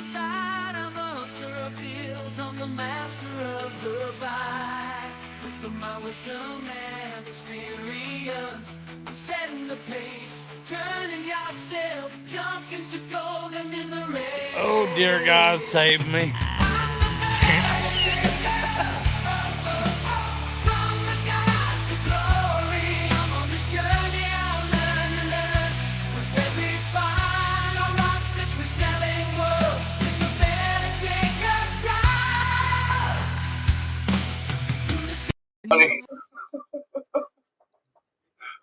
side, I'm the hunter of deals. I'm the master of the buy. With my wisdom and experience, I'm setting the pace, turning yard sale, junk into gold and in the race. Oh, dear God, save me. From the gods to glory, I'm on this journey, I'll learn and learn. With every find, I'll rock this reselling world. You better take a style. Funny.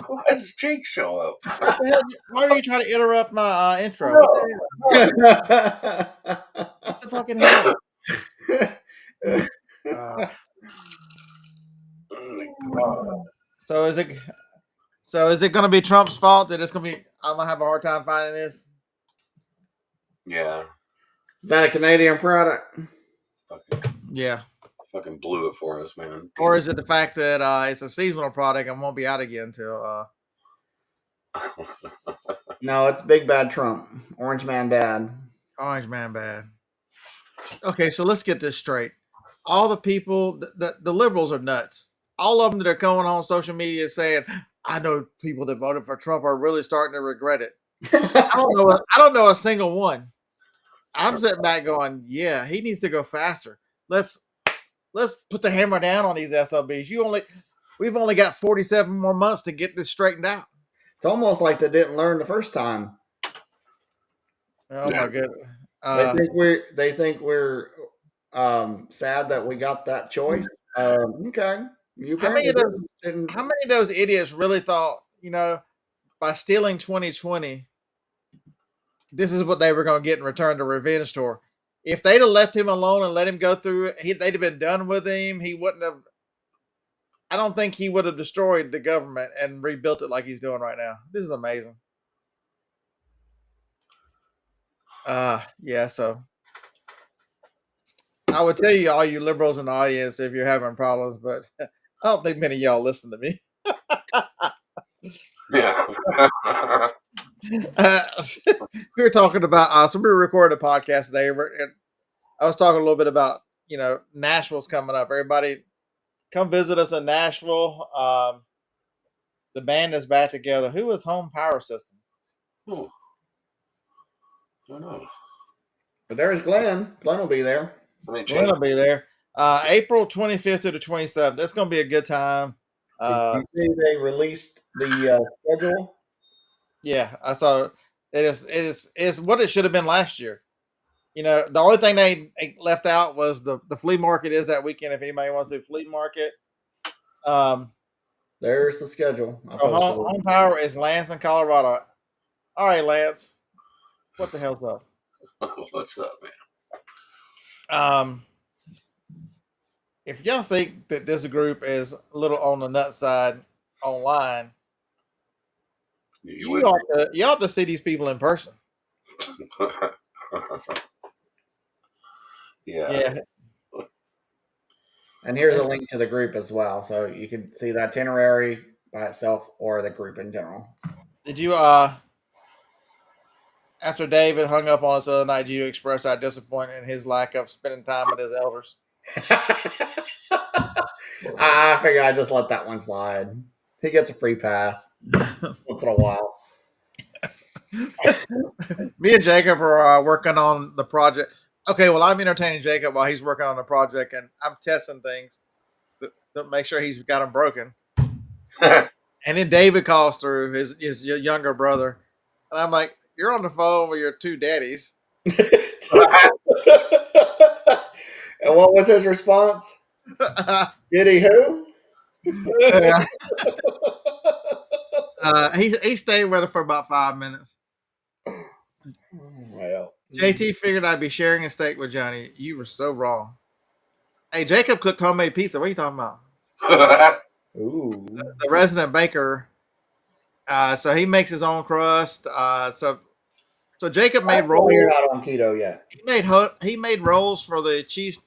Why does Jake show up? What the hell? Why are you trying to interrupt my intro? What the hell? What the fucking hell? So is it going to be Trump's fault that it's going to be? I'm going to have a hard time finding this. Yeah. Is that a Canadian product? Yeah. Fucking blew it for us, man. Or is it the fact that it's a seasonal product and won't be out again until? No, it's Big Bad Trump, Orange Man Dad. Orange Man bad. Okay, so let's get this straight. All the people, the liberals are nuts. All of them that are going on social media saying, "I know people that voted for Trump are really starting to regret it." I don't know a single one. I'm sitting back going, "Yeah, he needs to go faster. Let's put the hammer down on these SOBs. We've only got 47 more months to get this straightened out." It's almost like they didn't learn the first time. Oh my goodness. They think we're sad that we got that choice. Okay. How many of those idiots really thought, by stealing 2020, this is what they were going to get in return to revenge tour? If they'd have left him alone and let him go through it, they'd have been done with him. He wouldn't have. I don't think he would have destroyed the government and rebuilt it like he's doing right now. This is amazing. Yeah. So I would tell you, all you liberals in the audience, if you're having problems, but I don't think many of y'all listen to me. Yeah. We were talking about so we recorded a podcast today. I was talking a little bit about Nashville's coming up. Everybody, come visit us in Nashville. The band is back together. Who is Home Power Systems? I don't know. But there's Glenn. Glenn will be there. Glenn will be there. April 25th to the 27th. That's going to be a good time. Did you see they released the schedule? Yeah, I saw it. Is what it should have been last year. The only thing they left out was the flea market is that weekend. If anybody wants to do flea market, there's the schedule. So Home Power is Lansing, Colorado. All right, Lance, what the hell's up? What's up, man? If y'all think that this group is a little on the nut side online, you ought to see these people in person. Yeah. And here's a link to the group as well, so you can see the itinerary by itself or the group in general. Did you after David hung up on us the other night, did you express our disappointment in his lack of spending time with his elders? I figure I just let that one slide. He gets a free pass once in a while. Me and Jacob are working on the project. Okay, well, I'm entertaining Jacob while he's working on the project, and I'm testing things to make sure he's got them broken. And then David calls through, his younger brother, and I'm like, "You're on the phone with your two daddies." And what was his response? Did he who? He stayed with her for about 5 minutes. Well, JT figured I'd be sharing a steak with Johnny. You were so wrong. Hey, Jacob cooked homemade pizza. What are you talking about? Ooh. The resident baker. So he makes his own crust. So Jacob made rolls. You're not on keto yet. He made rolls for the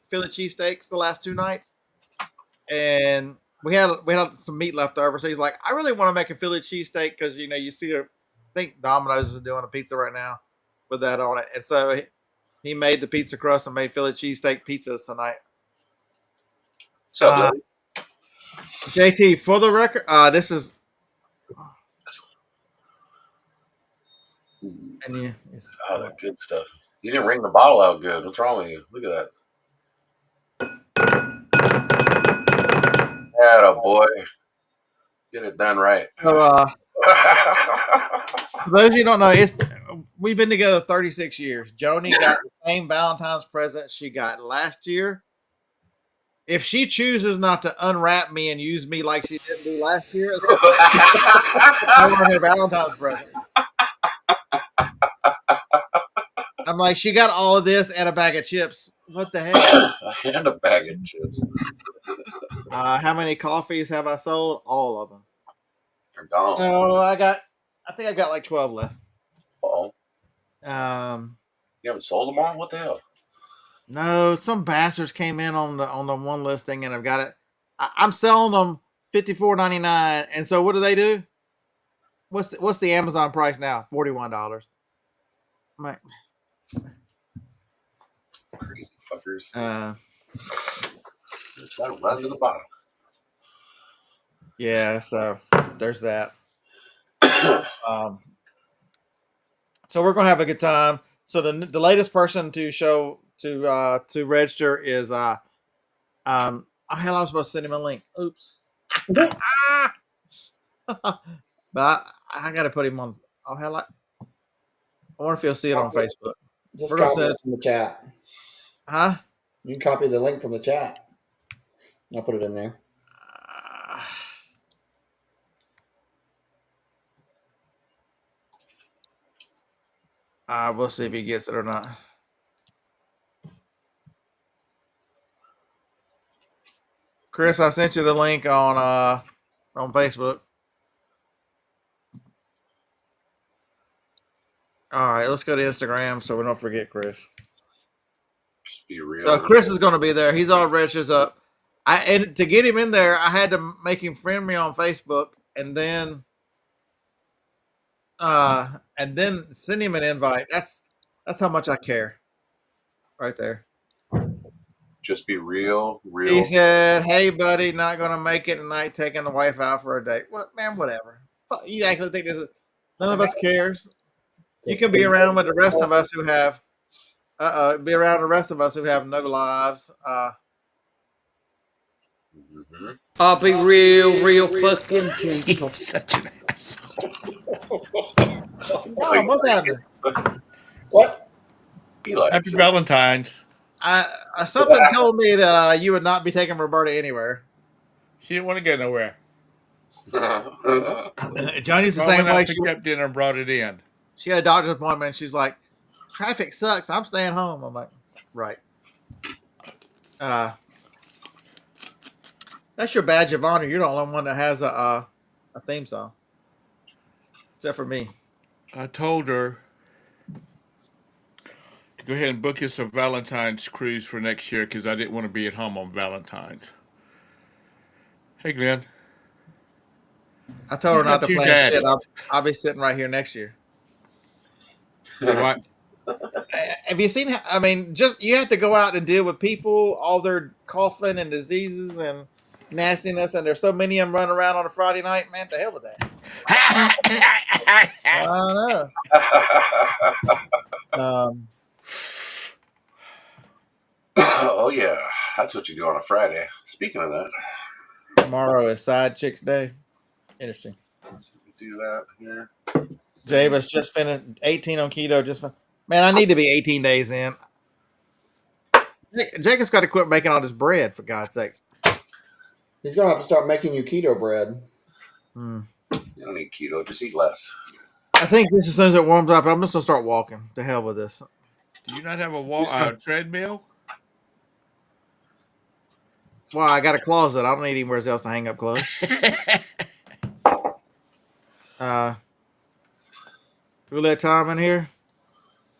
Philly cheesesteaks the last 2 nights, and we had some meat left over. So he's like, "I really want to make a Philly cheesesteak because you see, I think Domino's is doing a pizza right now with that on it." And so He made the pizza crust and made Philly cheesesteak pizzas tonight. What's up, Larry? JT, for the record, this is. And yeah, Oh, that good stuff. You didn't ring the bottle out good. What's wrong with you? Look at that. Yeah, boy. Get it done right. So, for those of you who don't know, we've been together 36 years. Joni got the same Valentine's present she got last year. If she chooses not to unwrap me and use me like she didn't do last year, I want her Valentine's present. I'm like, she got all of this and a bag of chips. What the heck? And a bag of chips. How many coffees have I sold? All of them. They're gone. No, I think I've got like 12 left. Uh-oh. You haven't sold them all? What the hell? No, some bastards came in on the one listing, and I've got it. I'm selling them $54.99. And so, what do? What's the Amazon price now? $41. I'm like, crazy fuckers. That'll run to the bottom. Yeah, so there's that. So we're gonna have a good time. So the latest person to register is hell, I was supposed to send him a link. Oops. But I gotta put him on. Oh hell, I wonder if he'll see it on Facebook. Just copy it from the chat. Huh? You can copy the link from the chat. I'll put it in there. We'll see if he gets it or not. Chris, I sent you the link on Facebook. All right, let's go to Instagram so we don't forget Chris. Just be real. So Chris is going to be there. He's all registered up. And to get him in there, I had to make him friend me on Facebook, and then send him an invite. That's how much I care. Right there. Just be real. He said, "Hey, buddy, not going to make it tonight. Taking the wife out for a date." What, man? Whatever. You actually think this is? None of us cares. You can be around with the rest of us who have. Be around the rest of us who have no lives. I'll be real fucking gentle. Such an asshole. Oh, what's happening? What? Happy Valentine's. Something told me that you would not be taking Roberta anywhere. She didn't want to go nowhere. Johnny's the same way. She picked up dinner and brought it in. She had a doctor's appointment. And she's like, "Traffic sucks. I'm staying home." I'm like, "Right." That's your badge of honor. You're the only one that has a theme song, except for me. I told her to go ahead and book us a Valentine's cruise for next year because I didn't want to be at home on Valentine's. Hey, Glenn. I told her not to Your plan daddy. shit. I'll be sitting right here next year. What? Have you seen? I mean, just you have to go out and deal with people, all their coughing and diseases and nastiness, and there's so many of them running around on a Friday night. Man, to hell with that. I know. Oh yeah, that's what you do on a Friday. Speaking of that, Tomorrow is Side Chicks Day. Interesting. do that here. Javis just finished 18 on keto. Man, I need to be 18 days in. Jacob's got to quit making all this bread, for God's sakes. He's going to have to start making you keto bread. You don't need keto, just eat less. I think just as soon as it warms up, I'm just going to start walking. To hell with this. Do you not have a treadmill? Well, I got a closet. I don't need anywhere else to hang up clothes. Who let Tom in here?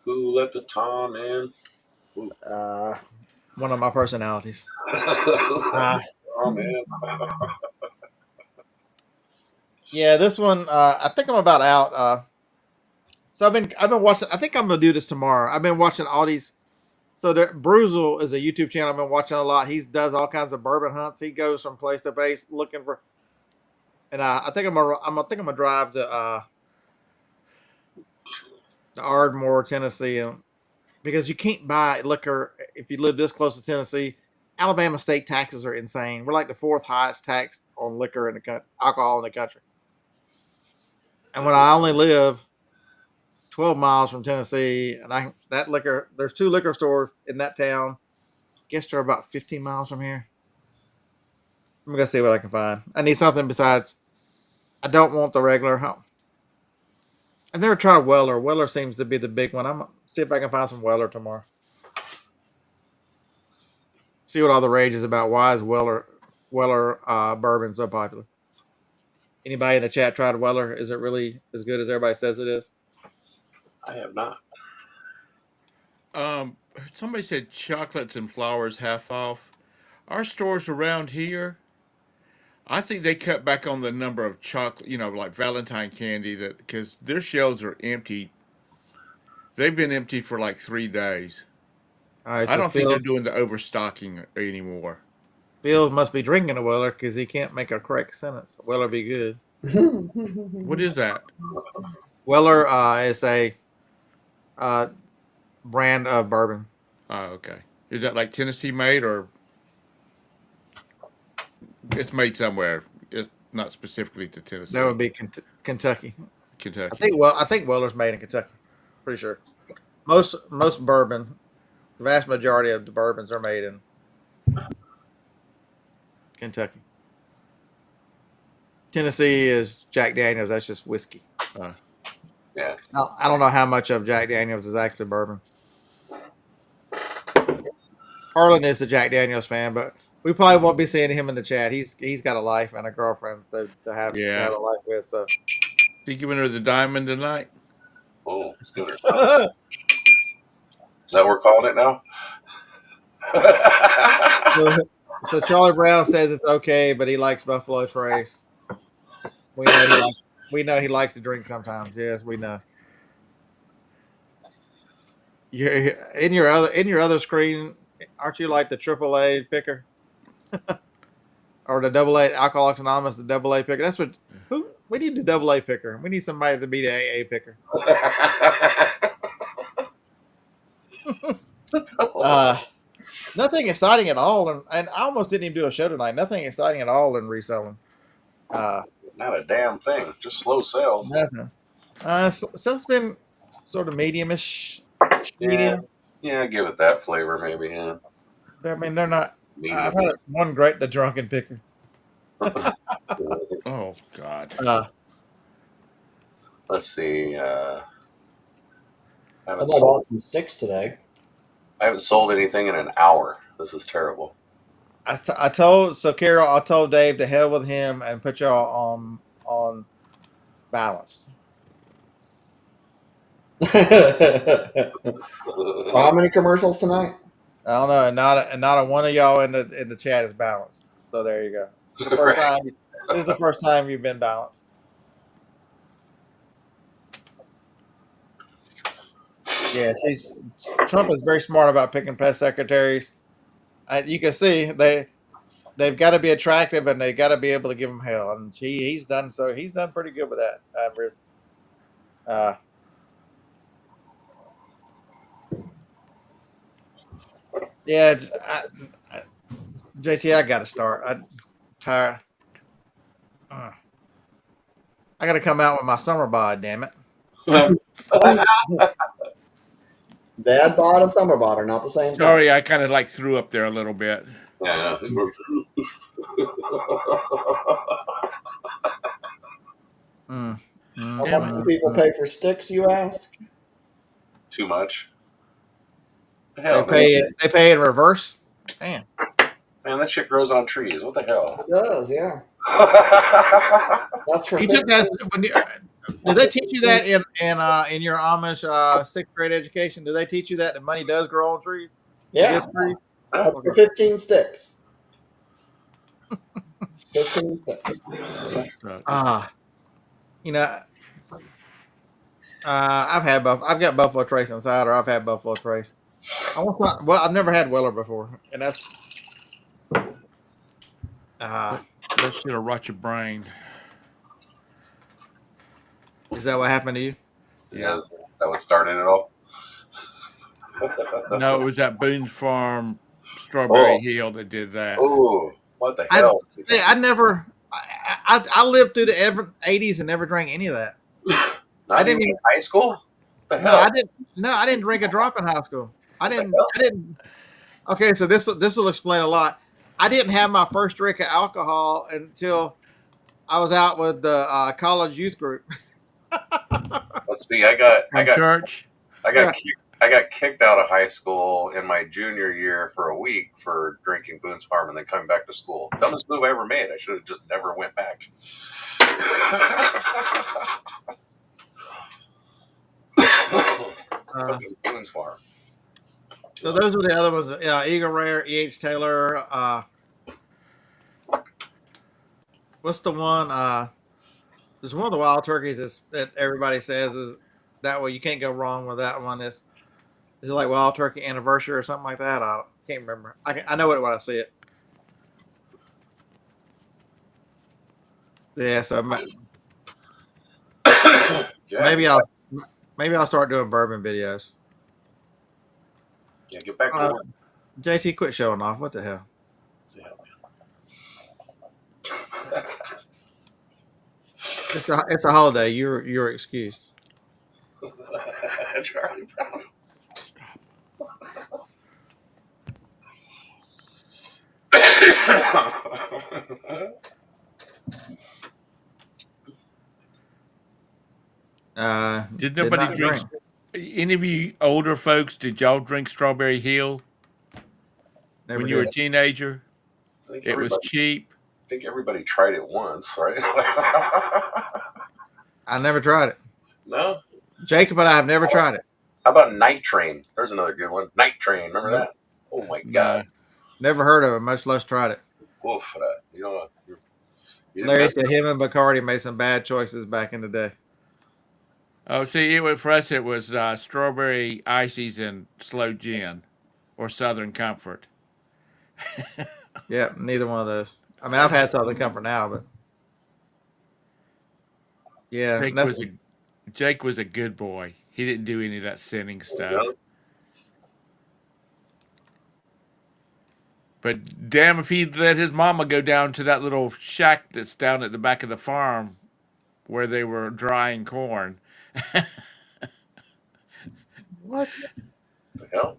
Who let the Tom in? One of my personalities. Oh man. Yeah, this one. I think I'm about out. So I've been watching. I think I'm gonna do this tomorrow. I've been watching all these So Bruzel is a YouTube channel I've been watching a lot. He does all kinds of bourbon hunts. He goes from place to place looking for. And I think I'm gonna drive to Ardmore, Tennessee, because you can't buy liquor if you live this close to Tennessee. Alabama state taxes are insane. We're like the 4th highest tax on liquor in the country, alcohol in the country. And when I only live 12 miles from Tennessee, and there's 2 liquor stores in that town. Guess they're about 15 miles from here. I'm gonna see what I can find. I need something besides. I don't want the regular. I've never tried Weller. Weller seems to be the big one. I'm gonna see if I can find some Weller tomorrow. See what all the rage is about. Why is Weller bourbon so popular? Anybody in the chat tried Weller? Is it really as good as everybody says it is? I have not. Somebody said chocolates and flowers half off. Our stores around here, I think they cut back on the number of chocolate, like Valentine candy, because their shelves are empty. They've been empty for like 3 days. All right, I so don't think they're doing the overstocking anymore. Phil must be drinking a Weller because he can't make a correct sentence. Weller be good. What is that? Weller is a brand of bourbon. Oh, okay. Is that like Tennessee made, or it's made somewhere? It's not specifically to Tennessee. That would be Kentucky. Kentucky. I think Weller's made in Kentucky. Pretty sure. Most bourbon, the vast majority of the bourbons are made in Kentucky. Tennessee is Jack Daniels. That's just whiskey. Yeah. I don't know how much of Jack Daniels is actually bourbon. Harlan is a Jack Daniels fan, but we probably won't be seeing him in the chat. He's got a life and a girlfriend to have a life with. So, you giving her the diamond tonight? Oh, it's good. Is that what we're calling it now? so Charlie Brown says it's okay, but he likes Buffalo Trace. We know he likes to drink sometimes. Yes, we know. You're in your other screen, aren't you like the AAA picker? Or the AA Alcoholics Anonymous, the AA picker? That's what we need, the AA picker. We need somebody to be the AA picker. Nothing exciting at all, and I almost didn't even do a show tonight. Nothing exciting at all in reselling. Not a damn thing. Just slow sales. Nothing. So it's been sort of medium-ish. Yeah, give it that flavor, maybe. Yeah. I mean, they're not. Medium. I've had one great, the drunken picker. Oh God. Let's see. I bought some sticks today. I haven't sold anything in an hour. This is terrible. Carol, I told Dave to hell with him and put y'all on balanced. How many commercials tonight? I don't know, and not a one of y'all in the chat is balanced. So there you go. This is the first time you've been balanced. Yeah, Trump is very smart about picking press secretaries. You can see they've got to be attractive and they got to be able to give him hell, and he's done pretty good with that. Yeah, JT, I got to start. I'm tired. I got to come out with my summer bod. Damn it. Dad bod and summer bod are not the same. Sorry, I kind of like threw up there a little bit. Yeah. How much do people pay for sticks, you ask? Too much. Hell, They pay in reverse. Damn. Man, that shit grows on trees. What the hell? It does, yeah. That's for You took that. Did they teach you that in your Amish 6th grade education? Did they teach you that the money does grow on trees? Yeah. Trees? That's for 15 sticks. 15 sticks. I've got Buffalo Trace inside, or I've had Buffalo Trace. Well, I've never had Weller before, and that's That should have rot your brain. is that what happened to you? Yeah. Is that what started it all? No, it was at Boone's Farm, Strawberry Oh, Hill that did that. oh, what the I hell? see. I never. I lived through the 80s and never drank any of that. I Not even didn't in even. high school? What the No, I hell? didn't. No, I didn't drink a drop in high school. I What the didn't. hell? I didn't. Okay, so this will explain a lot. I didn't have my first drink of alcohol until I was out with the college youth group. Let's see. I got I From got church? I got Yeah. kicked, I got kicked out of high school in my junior year for a week for drinking Boone's Farm and then coming back to school. Dumbest move I ever made. I should have just never went back. Fucking Boone's Farm. So those were the other ones. Eagle Rare, E.H. Taylor. What's the one? There's one of the wild turkeys that everybody says is that way. You can't go wrong with that one. Is it like Wild Turkey Anniversary or something like that? I can't remember. I know it when I see it. Yeah, so Yeah, maybe I'll start doing bourbon videos. yeah, get back to work. JT, quit showing off. What the hell? It's a holiday. You're excused. Charlie Brown. Did Did nobody not drink? Any of you older folks, did y'all drink Strawberry Hill Never when you were a did. teenager? I think It was cheap. everybody tried it once, right? I never tried it. No. Jacob and I have never tried it. How about Night Train? There's another good one. Night Train. Remember that? Oh my god. Never heard of it, much less tried it. Woof. You know. You didn't Larry mess said him and Bacardi made some bad choices back in the day. Oh, see, for us it was strawberry ices and slow gin, or Southern Comfort. Yeah, neither one of those. I mean, I've had Southern Comfort now, but yeah, Jake was a good boy. He didn't do any of that sinning stuff. No. But damn, if he'd let his mama go down to that little shack that's down at the back of the farm where they were drying corn. what? The hell?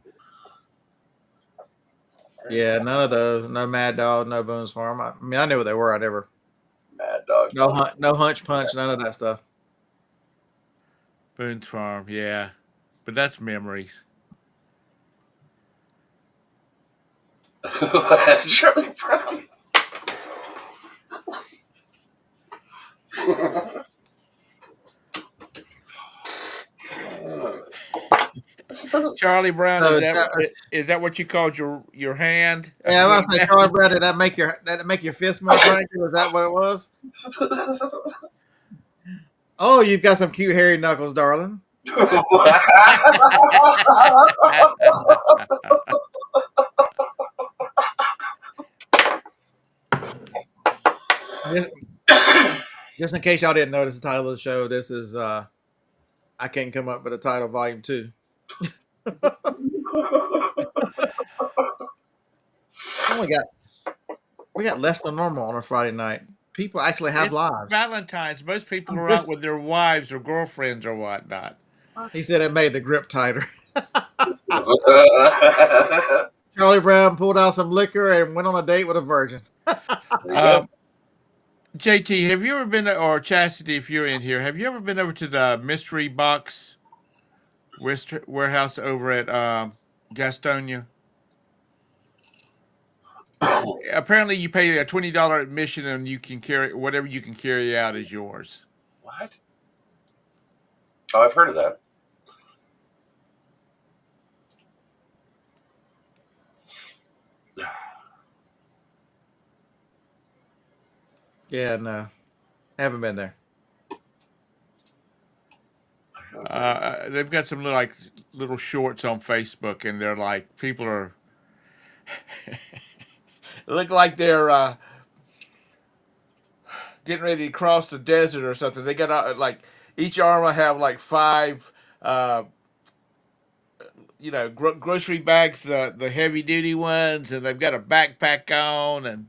Yeah, none of those. No Mad Dog, no Boone's Farm. I mean, I knew what they were. I never. Mad Dog. No Hunch Punch, none of that stuff. Boone's Farm, yeah. But that's memories. Charlie Brown. Charlie Brown, So, is that what you called your hand? yeah, I was say, Charlie Brown, did that make your fist more cranky? Was that what it was? Oh, you've got some cute hairy knuckles, darling. Just in case y'all didn't notice the title of the show, this is I can't come up with a title, volume 2. we got less than normal on a Friday night. People actually have It's lives. Valentine's. Most people are out with their wives or girlfriends or whatnot. He said it made the grip tighter. Charlie Brown pulled out some liquor and went on a date with a virgin. JT, have you ever been, or Chastity, if you're in here, have you ever been over to the Mystery Box warehouse over at Gastonia? Apparently, you pay a $20 admission, and you can carry whatever you can carry out is yours. What? Oh, I've heard of that. Yeah, no, haven't been there. They've got some little shorts on Facebook, and they're like people are look like they're getting ready to cross the desert or something. They got like each arm will have like 5, uh, grocery bags, the heavy duty ones, and they've got a backpack on, and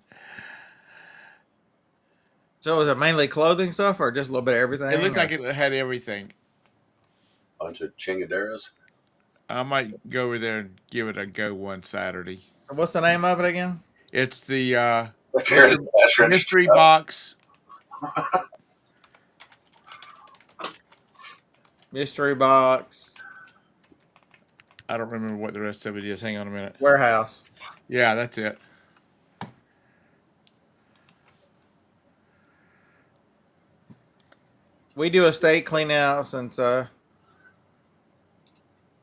So is it mainly clothing stuff or just a little bit of everything? it looks or- like it had everything. Bunch of chingaderas. I might go over there and give it a go one Saturday. So what's the name of it again? It's the Carry the cash register. mystery box. Mystery box I don't remember what the rest of it is. Hang on a minute. warehouse. Yeah, that's it. We do estate clean outs, and so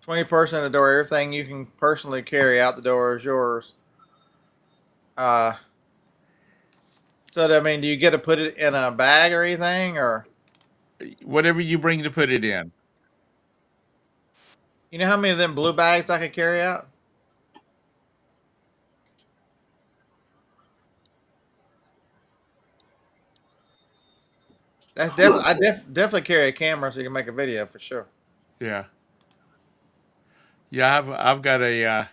20% of the door. Everything you can personally carry out the door is yours. So I mean, do you get to put it in a bag or anything, or Whatever you bring to put it in. you know how many of them blue bags I could carry out? That's definitely. I definitely carry a camera so you can make a video for sure. Yeah. Yeah, I've got a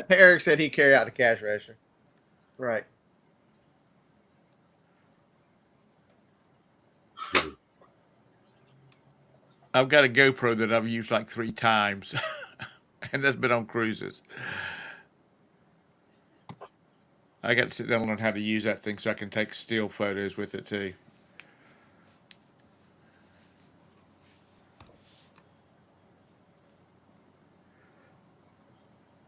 Eric said he carry out the cash register. Right. I've got a GoPro that I've used like 3 times, and that's been on cruises. I got to sit down and learn how to use that thing so I can take still photos with it too.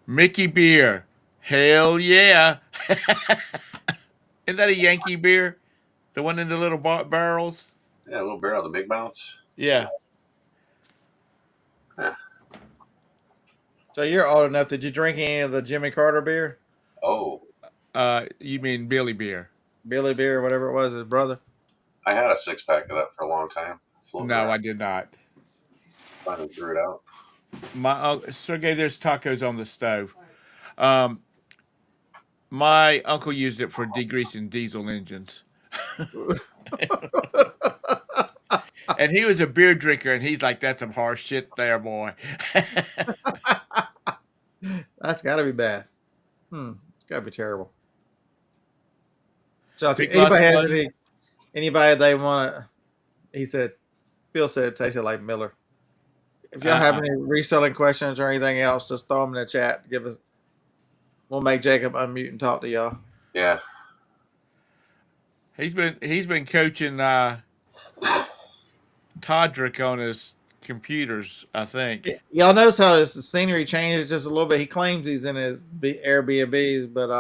Mickey beer, hell yeah! Isn't that a Yankee beer? The one in the little barrels? Yeah, a little barrel of the big mouths. Yeah. So you're old enough. Did you drink any of the Jimmy Carter beer, Oh, You mean Billy beer? Billy beer, or whatever it was, his brother? I had a 6-pack of that for a long time. No, I did not. Finally threw it out. My Sergey, there's tacos on the stove. My uncle used it for degreasing diesel engines. And he was a beer drinker, and he's like, "That's some harsh shit there, boy." That's got to be bad. It's got to be terrible. So if Big anybody lots has of anybody they want to, Bill said it tasted like Miller. If y'all have any reselling questions or anything else, just throw them in the chat. We'll make Jacob unmute and talk to y'all. Yeah. He's been coaching Todrick on his computers, I think. Y'all notice how his scenery changes just a little bit. He claims he's in his Airbnbs, but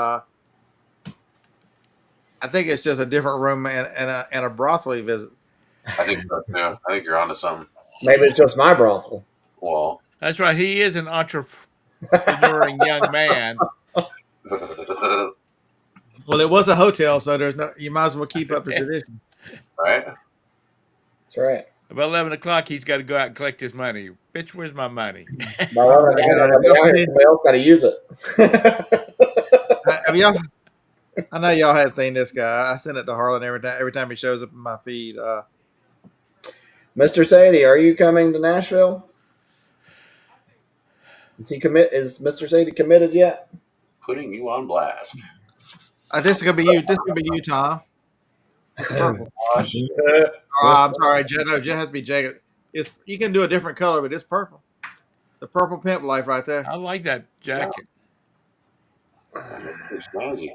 I think it's just a different room and a brothel he visits. I think so too. I think you're onto something. Maybe it's just my brothel. Well, That's right. He is an entrepreneuring young man. Well, it was a hotel, so you might as well keep up the tradition. right? That's right. About 11 o'clock, he's got to go out and collect his money. Bitch, where's my money? Somebody else got to use it. Have y'all? I know y'all had seen this guy. I send it to Harlan every time he shows up in my feed. Mr. Sadie, are you coming to Nashville? Is Mr. Sadie committed yet? Putting you on blast. This is gonna be you. This is gonna be you, Tom. Purple. I'm sorry, Jet. No, Jet has to be Jacob. You can do a different color, but it's purple. The purple pimp life right there. I like that jacket. It's snazzy.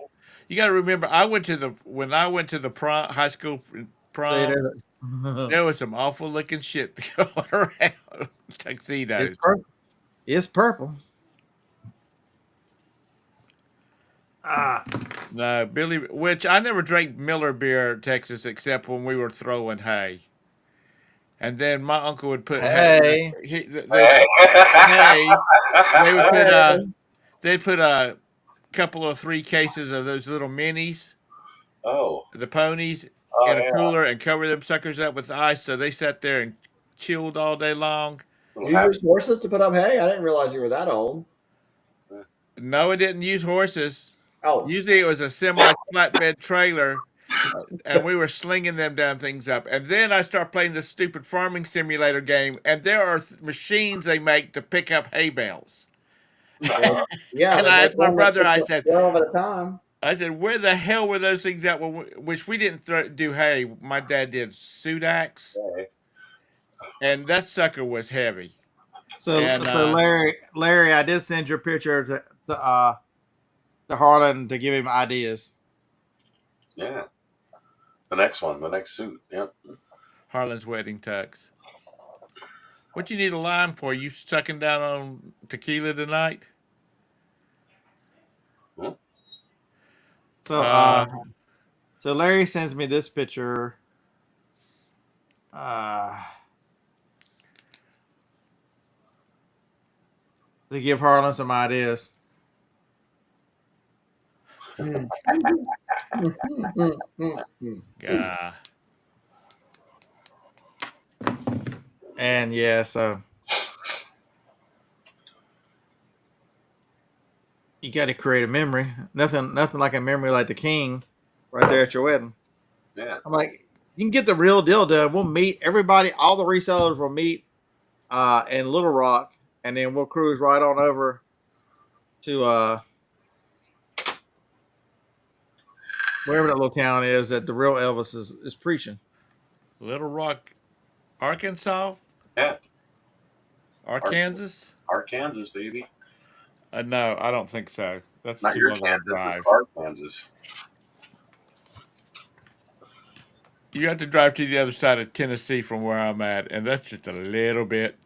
You got to remember, when I went to the high school prom, there was some awful looking shit going around. Tuxedos. It's purple. It's purple. No, Billy, which I never drank Miller beer in Texas except when we were throwing hay. And then my uncle would put Hey. hay. They'd put a couple of 3 cases of those little minis, Oh. the ponies, Oh, in a yeah. cooler and cover them suckers up with ice, so they sat there and chilled all day long. Little You happy. use horses to put up hay? I didn't realize you were that old. No, it didn't use horses. Oh, Usually it was a semi flatbed trailer, and we were slinging them damn things up. And then I start playing this stupid farming simulator game, and there are machines they make to pick up hay bales. well, yeah, And they I make asked my one that brother, puts up 12 at a time. where the hell were those things at? Which we didn't do hay. My dad did Sudax, Okay. and that sucker was heavy. So, And Larry, I did send your picture to Harlan to give him ideas. Yeah. The next one, the next suit. Yep. Harlan's wedding tux. What you need a lime for? You sucking down on tequila tonight? Hmm. So, Uh, so Larry sends me this picture. Uh, to give Harlan some ideas. yeah. And yeah, so you got to create a memory. Nothing like a memory like the king right there at your wedding. Yeah. I'm like, you can get the real deal done. We'll meet everybody. All the resellers will meet in Little Rock, and then we'll cruise right on over to wherever that little town is that the real Elvis is preaching. Little Rock, Arkansas, Yeah. Arkansas. Arkansas, baby. No, I don't think so. That's Not too your long of a Kansas, drive. it's Arkansas. You have to drive to the other side of Tennessee from where I'm at, and that's just a little bit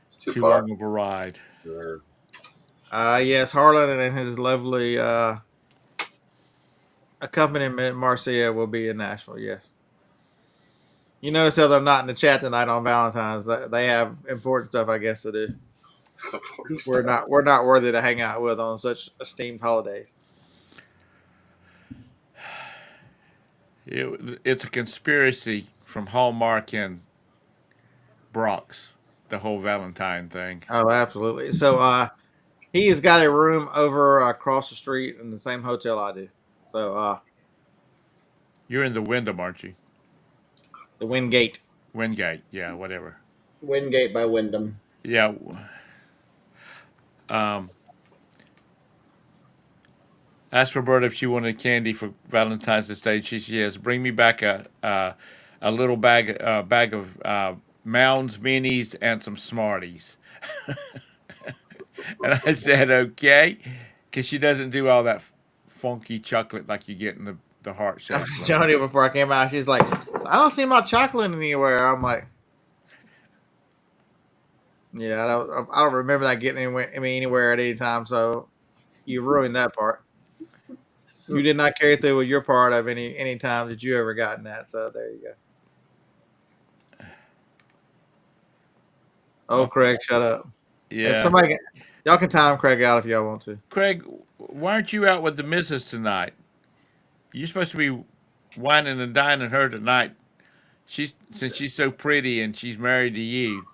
It's too too far. long of a ride. Yeah. Yes, Harlan and his lovely accompaniment Marcia will be in Nashville. Yes. You notice how they're not in the chat tonight on Valentine's. They have important stuff, I guess, to do. We're not worthy to hang out with on such esteemed holidays. It's a conspiracy from Hallmark and Brock's, the whole Valentine thing. Oh, absolutely. So he has got a room over across the street in the same hotel I do. So You're in the Wyndham, aren't you? the Wingate. Wingate, yeah, whatever. Wingate by Wyndham. Yeah. Um, asked Roberta if she wanted candy for Valentine's Day. She says, "Bring me back a little bag of Mounds Minis and some Smarties." And I said, "Okay," because she doesn't do all that funky chocolate like you get in the heart shape. Joni, before I came out, she's like, "I don't see my chocolate anywhere." I'm like, "Yeah, I don't remember that getting anywhere at any time." So you ruined that part. You did not carry through with your part of any time that you ever gotten that. So there you go. Oh, Craig, shut up. Yeah. If somebody, y'all can time Craig out if y'all want to. Craig, why aren't you out with the missus tonight? You're supposed to be whining and dining her tonight. Since she's so pretty and she's married to you.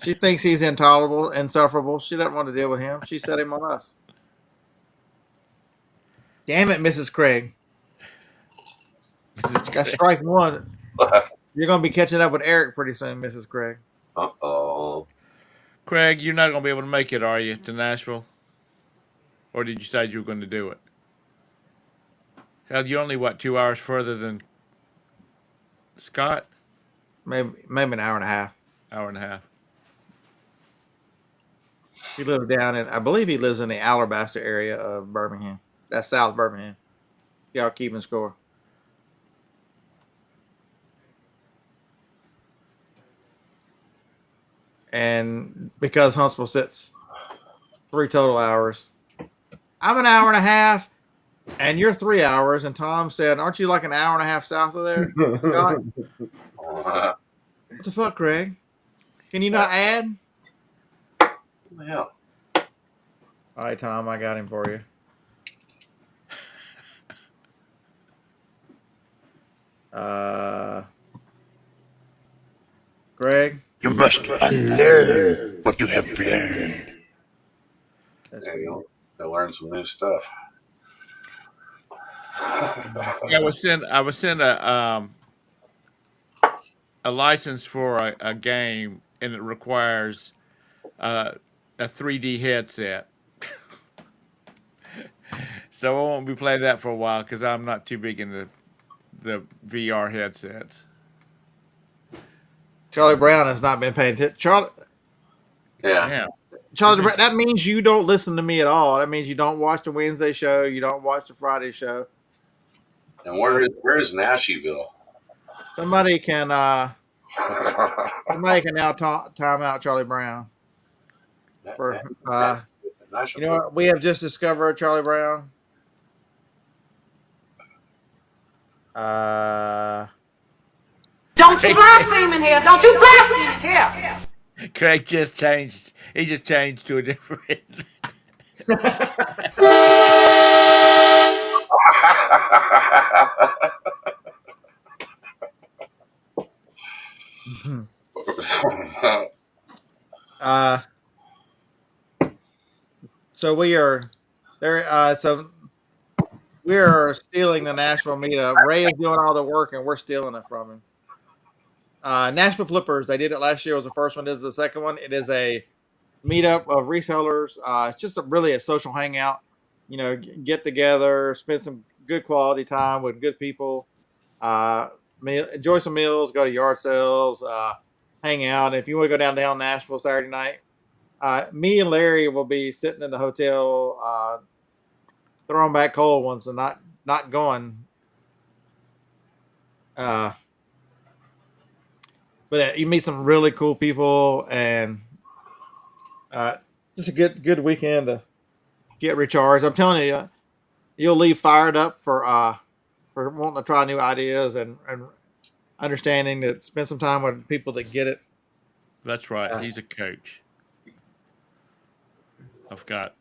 She thinks he's intolerable, insufferable. She doesn't want to deal with him. She set him on us. Damn it, Mrs. Craig. That's strike one. You're going to be catching up with Eric pretty soon, Mrs. Craig. Uh-oh. Craig, you're not going to be able to make it, are you, to Nashville? Or did you say you were going to do it? Hell, you're only, 2 hours further than Scott? Maybe an hour and a half. Hour and a half. He lives I believe he lives in the Alabaster area of Birmingham. That's South Birmingham. Y'all keeping score. And because Huntsville sits 3 total hours, I'm an hour and a half, and you're 3 hours. And Tom said, "Aren't you like an hour and a half south of there, Scott?" What the fuck, Craig? Can you not add? Yeah. All right, Tom, I got him for you. Greg, You must unlearn what you have learned. That's Yeah, weird. you'll learn some new stuff. Yeah, I was sent a license for a game, and it requires uh, a 3D headset. So I won't be playing that for a while because I'm not too big into the VR headsets. Charlie Brown has not been paying attention. Yeah. Yeah, Charlie Brown, that means you don't listen to me at all. That means you don't watch the Wednesday show. You don't watch the Friday show. And where is Nashville? Somebody can now time out Charlie Brown. For you know what? We have just discovered Charlie Brown. Don't you blaspheme in here! Don't you blaspheme in here! Craig just changed. He just changed to a different. So we are there. So we are stealing the Nashville meetup. Ray is doing all the work, and we're stealing it from him. Nashville Flippers. They did it last year. Was the first one. This is the second one. It is a meetup of resellers. It's just really a social hangout. You know, get together, spend some good quality time with good people. Enjoy some meals, go to yard sales, hang out. If you want to go down Nashville Saturday night, me and Larry will be sitting in the hotel, throwing back cold ones and not going. But you meet some really cool people and just a good weekend to get recharged. I'm telling you, you'll leave fired up for wanting to try new ideas and understanding that spend some time with people that get it. That's right. He's a coach. I forgot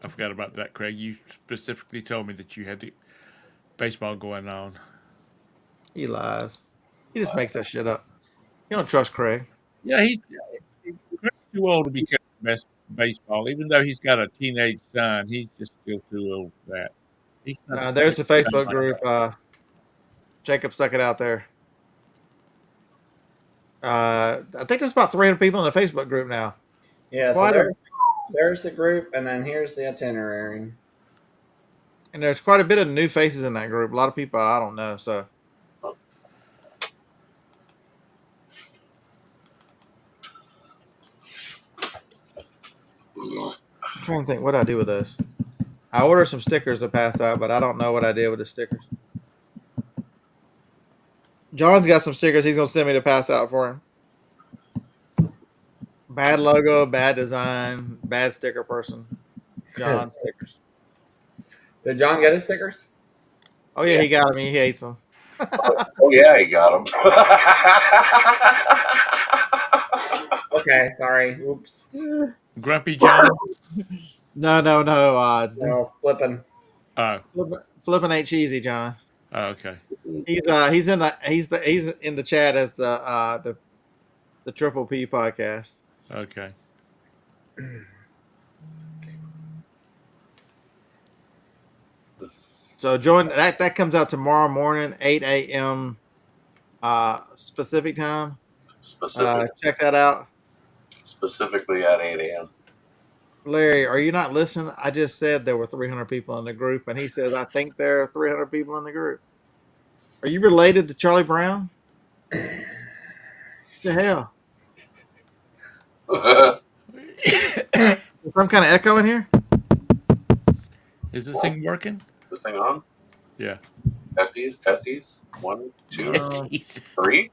about that, Craig. You specifically told me that you had the baseball going on. He lies. He just makes that shit up. You don't trust Craig. Yeah, he's too old to be coaching baseball. Even though he's got a teenage son, he's just still too old for that. There's the Facebook group. Jacob stuck it out there. I think there's about 300 people in the Facebook group now. Yeah, so there's the group, and then here's the itinerary. And there's quite a bit of new faces in that group. A lot of people I don't know. So I'm trying to think what I do with this. I ordered some stickers to pass out, but I don't know what I did with the stickers. John's got some stickers he's gonna send me to pass out for him. Bad logo, bad design, bad sticker person. John stickers. Did John get his stickers? Oh yeah, he got them. He hates them. Oh yeah, he got them. Okay, sorry. Oops. Grumpy John. No. No, flipping. Flipping ain't cheesy, John. Oh, okay. He's in the chat as the Triple P podcast. Okay. So join that comes out tomorrow morning, 8 a.m. Specific time. Check that out. Specifically at 8 a.m. Larry, are you not listening? I just said there were 300 people in the group, and he says I think there are 300 people in the group. Are you related to Charlie Brown? What the hell? Is some kind of echo in here? Is this thing working? This thing on? Yeah. Testes. 1, 2, Testes. 3.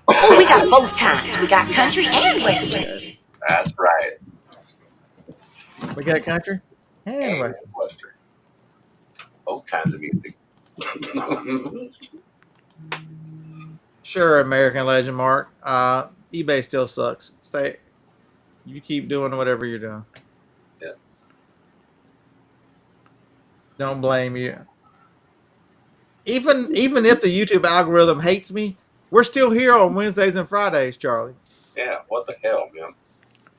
Oh, we got both kinds. We got country and western. That's right. We got country and western. Both kinds of music. Sure, American legend, Mark. eBay still sucks. You keep doing whatever you're doing. Yeah. Don't blame you. Even if the YouTube algorithm hates me, we're still here on Wednesdays and Fridays, Charlie. Yeah, what the hell, man?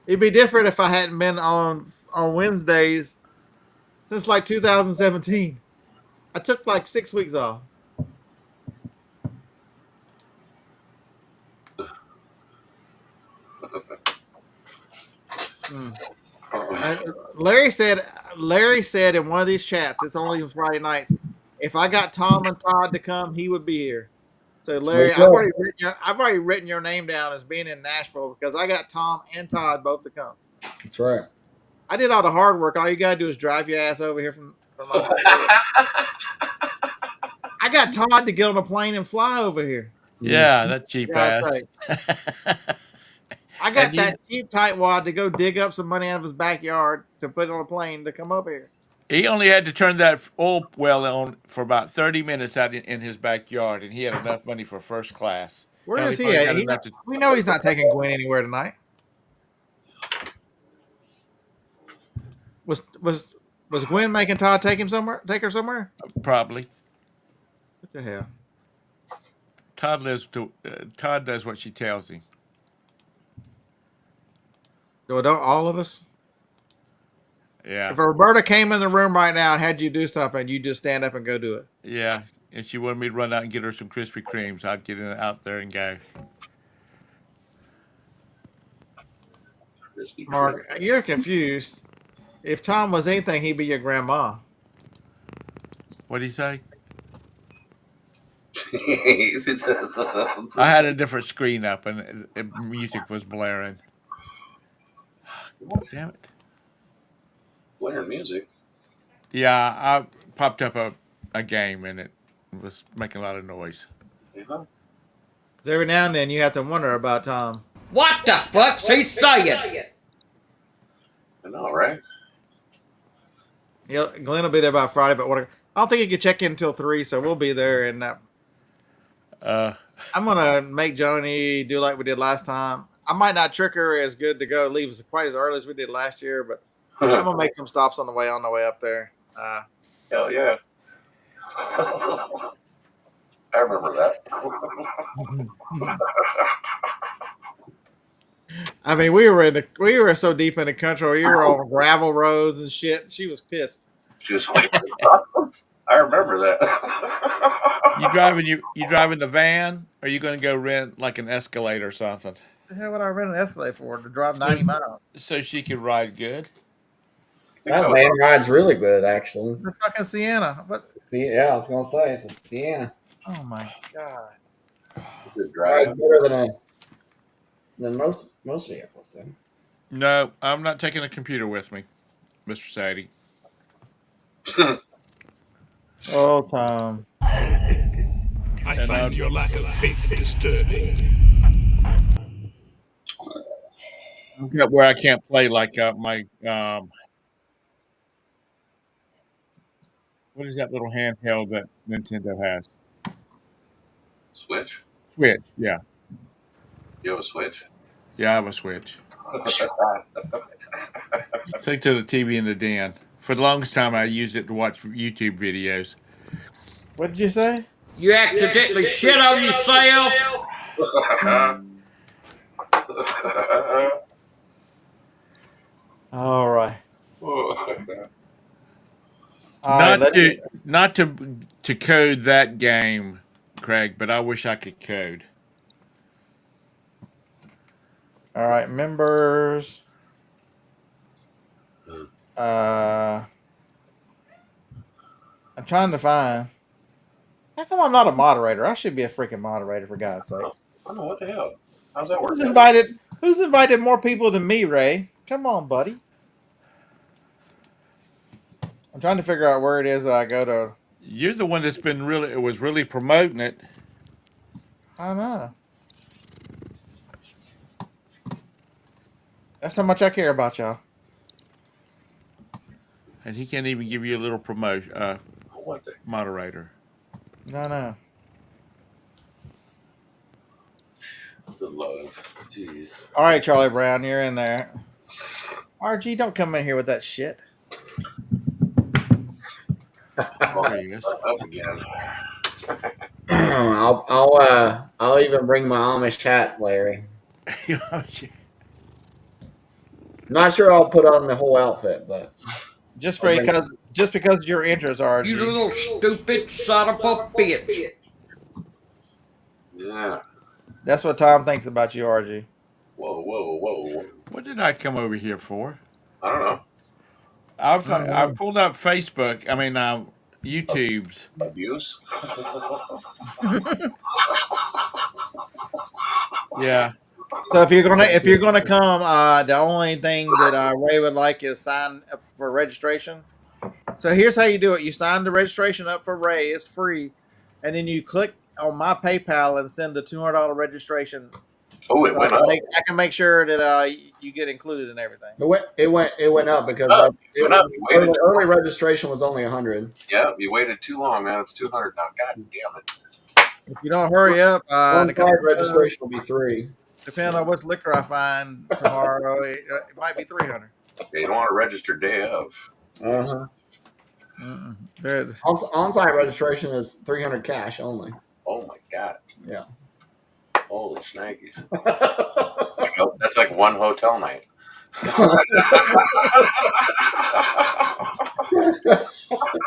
It'd be different if I hadn't been on Wednesdays since like 2017. I took like 6 weeks off. Larry said in one of these chats, it's only Friday nights, if I got Tom and Todd to come, he would be here. So Larry, I've already written your name down as being in Nashville because I got Tom and Todd both to come. That's right. I did all the hard work. All you gotta do is drive your ass over here from I got Todd to get on a plane and fly over here. Yeah, that cheap ass. I got that cheap tightwad to go dig up some money out of his backyard to put on a plane to come up here. He only had to turn that oil well on for about 30 minutes out in his backyard, and he had enough money for first class. Where is he at? We know he's not taking Gwen anywhere tonight. Was Gwen making Todd take her somewhere? Probably. What the hell? Todd does what she tells him. So don't all of us? Yeah. If Roberta came in the room right now and had you do something, you just stand up and go do it. Yeah, and she wanted me to run out and get her some Krispy Kremes. I'd get out there and go. Mark, you're confused. If Tom was anything, he'd be your grandma. What do you say? I had a different screen up and music was blaring. Damn it. Blaring music? Yeah, I popped up a game and it was making a lot of noise. Yeah. Every now and then you have to wonder about Tom. What the fuck's he saying? I know, right? Glenn will be there by Friday, but I don't think he can check in until 3, so we'll be there. And I'm gonna make Joni do like we did last time. I might not trick her as good to go leave us quite as early as we did last year, but I'm gonna make some stops on the way up there. Hell yeah! I remember that. I mean, we were so deep in the country. We were on gravel roads and shit. She was pissed. She was like, I remember that. You driving the van, or are you going to go rent like an Escalade or something? The hell would I rent an Escalade for? To drive 90 miles? So she can ride good. That van ride's really good, actually. The fucking Sienna. Yeah, I was gonna say it's a Sienna. Oh my god. Rides better than most vehicles do. No, I'm not taking a computer with me, Mr. Sadie. Oh, Tom. I find your lack of faith disturbing. Where I can't play like my what is that little handheld that Nintendo has? Switch? Switch, yeah. You have a Switch? Yeah, I have a Switch. Take to the TV in the den. For the longest time, I used it to watch YouTube videos. What did you say? You accidentally shit on yourself? All right. Not to code that game, Craig, but I wish I could code. All right, members. I'm trying to find. How come I'm not a moderator? I should be a freaking moderator, for God's sakes. I don't know what the hell. How's that work? Who's invited more people than me, Ray? Come on, buddy. I'm trying to figure out where it is that I go to. You're the one that's was really promoting it. I know. That's how much I care about y'all. And he can't even give you a little promotion, moderator. No. Good Lord. Jeez. All right, Charlie Brown, you're in there. RG, don't come in here with that shit. There he is. Up again. I'll even bring my Amish hat, Larry. Not sure I'll put on the whole outfit, but Just because of your interests, RG. You little stupid son of a bitch. Yeah. That's what Tom thinks about you, RG. Whoa. What did I come over here for? I don't know. I pulled up Facebook. I mean, YouTube's. Abuse? Yeah. So if you're gonna come, the only thing that Ray would like is sign up for registration. So here's how you do it: you sign the registration up for Ray; it's free, and then you click on my PayPal and send the $200 registration. Oh, it went up. I can make sure that you get included in everything. it went up because early registration was only 100. Yeah, you waited too long, man. It's 200 now. God damn it. If you don't hurry up, One card registration will be $3. Depending on which liquor I find tomorrow, it might be $300. Yeah, you don't want to register day of. On-site registration is $300 cash only. Oh my god. Yeah. Holy snaggies. That's like one hotel night.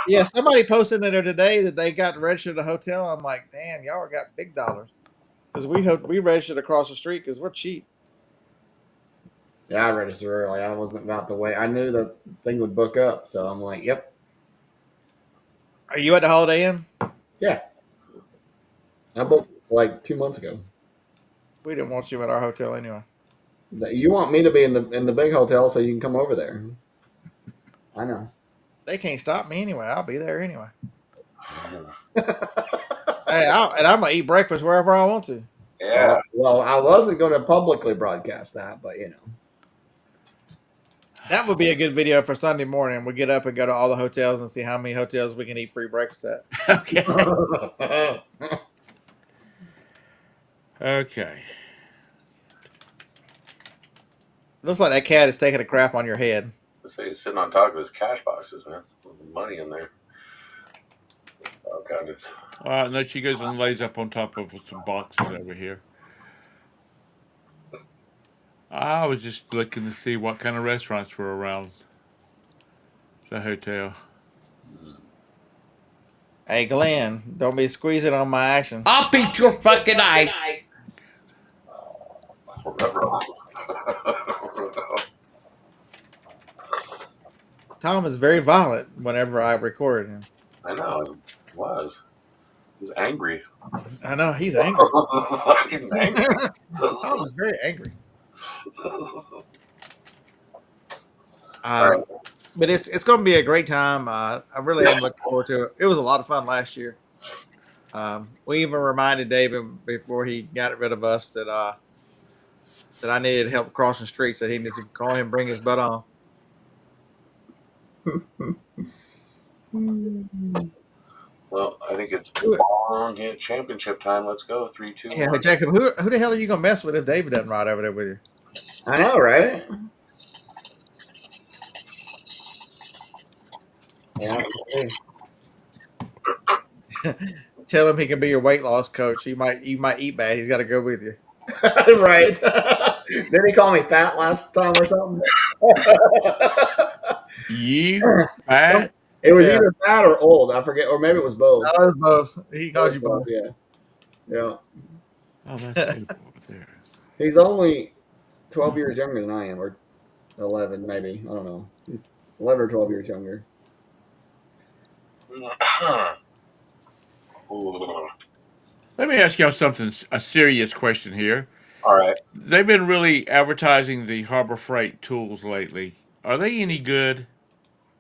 Yeah, somebody posted in there today that they got registered at a hotel. I'm like, damn, y'all got big dollars. Because we registered across the street because we're cheap. Yeah, I registered early. I wasn't about to wait. I knew the thing would book up, so I'm like, yep. Are you at the Holiday Inn? Yeah. I booked like 2 months ago. We didn't want you at our hotel anyway. You want me to be in the big hotel so you can come over there. I know. They can't stop me anyway. I'll be there anyway. Hey, I'm gonna eat breakfast wherever I want to. Yeah. Well, I wasn't going to publicly broadcast that, but That would be a good video for Sunday morning. We get up and go to all the hotels and see how many hotels we can eat free breakfast at. Okay. Okay. Looks like that cat is taking a crap on your head. I say he's sitting on top of his cash boxes, man. Money in there. Oh god, it's No, she goes and lays up on top of some boxes over here. I was just looking to see what kind of restaurants were around the hotel. Hey, Glenn, don't be squeezing on my action. I'll beat your fucking eyes. Tom is very violent whenever I record him. I know, he was. He's angry. I know, he's angry. He's angry. Tom is very angry. Right. But it's going to be a great time. I really am looking forward to it. It was a lot of fun last year. We even reminded David before he got rid of us that I needed help crossing streets, that he needs to call him, bring his butt on. Well, I think it's long hit championship time. Let's go. 3, 2, Yeah, 1. Jacob, who the hell are you going to mess with if David doesn't ride over there with you? I know, right? Yeah. Tell him he can be your weight loss coach. You might eat bad. He's got to go with you. Right. Did he call me fat last time or something? You fat? It was either fat or old. I forget, or maybe it was both. No, it was both. He called you both. Yeah. Yeah. Oh, that's good over there. He's only 12 years younger than I am, or 11 maybe. I don't know. He's 11 or 12 years younger. Let me ask y'all something, a serious question here. All right. They've been really advertising the Harbor Freight tools lately. Are they any good?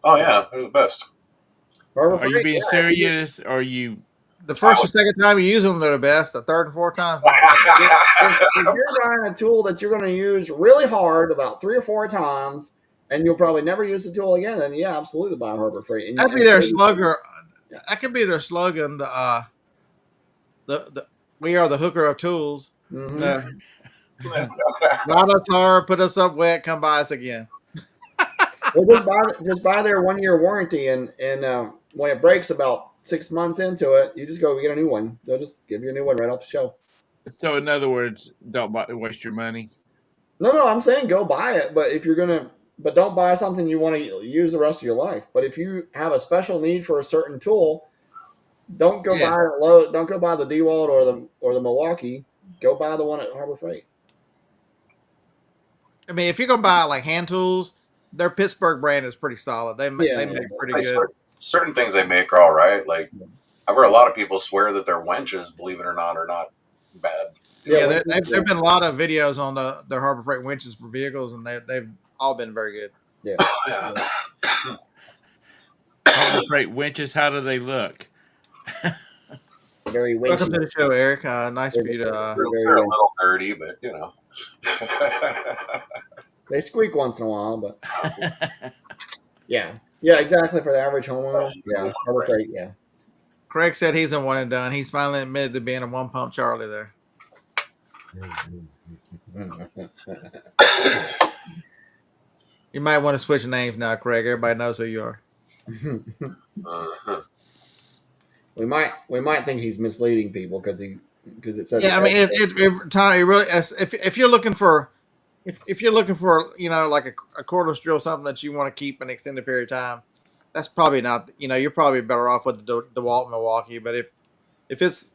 Oh yeah, they're the best. Are you being serious? Or are you? The first or second time you use them, they're the best. The third and fourth time, If you're buying a tool that you're going to use really hard about 3 or 4 times, and you'll probably never use the tool again, then yeah, absolutely buy Harbor Freight. And that'd be their slogan. That could be their slogan. The we are the hooker of tools. Mm-hmm. Ride us hard, put us up wet, come by us again. Well, just buy their 1-year warranty, and when it breaks about 6 months into it, you just go get a new one. They'll just give you a new one right off the shelf. So, in other words, don't waste your money. No, I'm saying go buy it, but if you're gonna, but don't buy something you want to use the rest of your life. But if you have a special need for a certain tool, don't go Yeah. buy it low. Don't go buy the DeWalt or the Milwaukee. Go buy the one at Harbor Freight. I mean, if you're gonna buy like hand tools, their Pittsburgh brand is pretty solid. They Yeah. make pretty Like, good. certain things they make are all right. Like, I've heard a lot of people swear that their winches, believe it or not, are not bad. Yeah, there've been a lot of videos on the Harbor Freight winches for vehicles, and they've all been very good. Yeah. Harbor Freight winches, how do they look? Very Welcome winchy. to the show, Eric. Nice for you to. They're a little dirty, but you know. They squeak once in a while, but yeah, exactly for the average homeowner. Yeah, Harbor Freight. Yeah. Craig said he's a one and done. He's finally admitted to being a one pump Charlie there. You might want to switch names now, Craig. Everybody knows who you are. Uh-huh. We might think he's misleading people because it says. Yeah, I mean, it really. If you're looking for, if you're looking for, like a cordless drill, something that you want to keep an extended period of time, that's probably not. You're probably better off with the DeWalt Milwaukee. But if it's,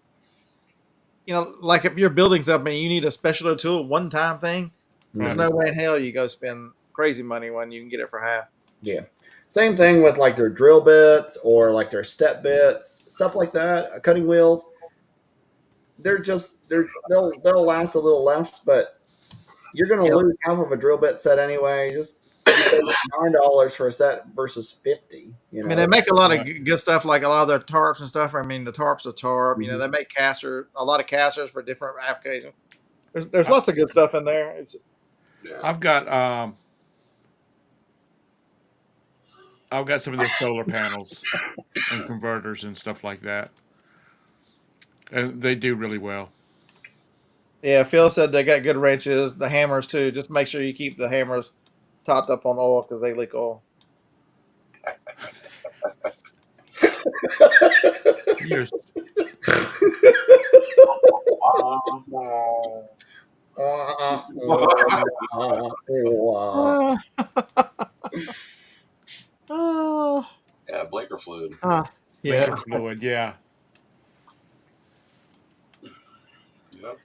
like if you're building something, you need a special tool, one time thing. There's no way in hell you go spend crazy money when you can get it for half. Yeah. Same thing with like their drill bits or like their step bits, stuff like that. Cutting wheels. They'll last a little less, but you're going to lose half of a drill bit set anyway. Just $9 for a set versus $50. I mean, they make a lot of good stuff, like a lot of their tarps and stuff. I mean, the tarp's a tarp. They make a lot of casters for different applications. There's lots of good stuff in there. I've got some of the solar panels and converters and stuff like that, and they do really well. Yeah, Phil said they got good wrenches, the hammers too. Just make sure you keep the hammers topped up on oil because they leak oil. You're Yeah, blinker fluid. Yeah. fluid, yeah. Yep.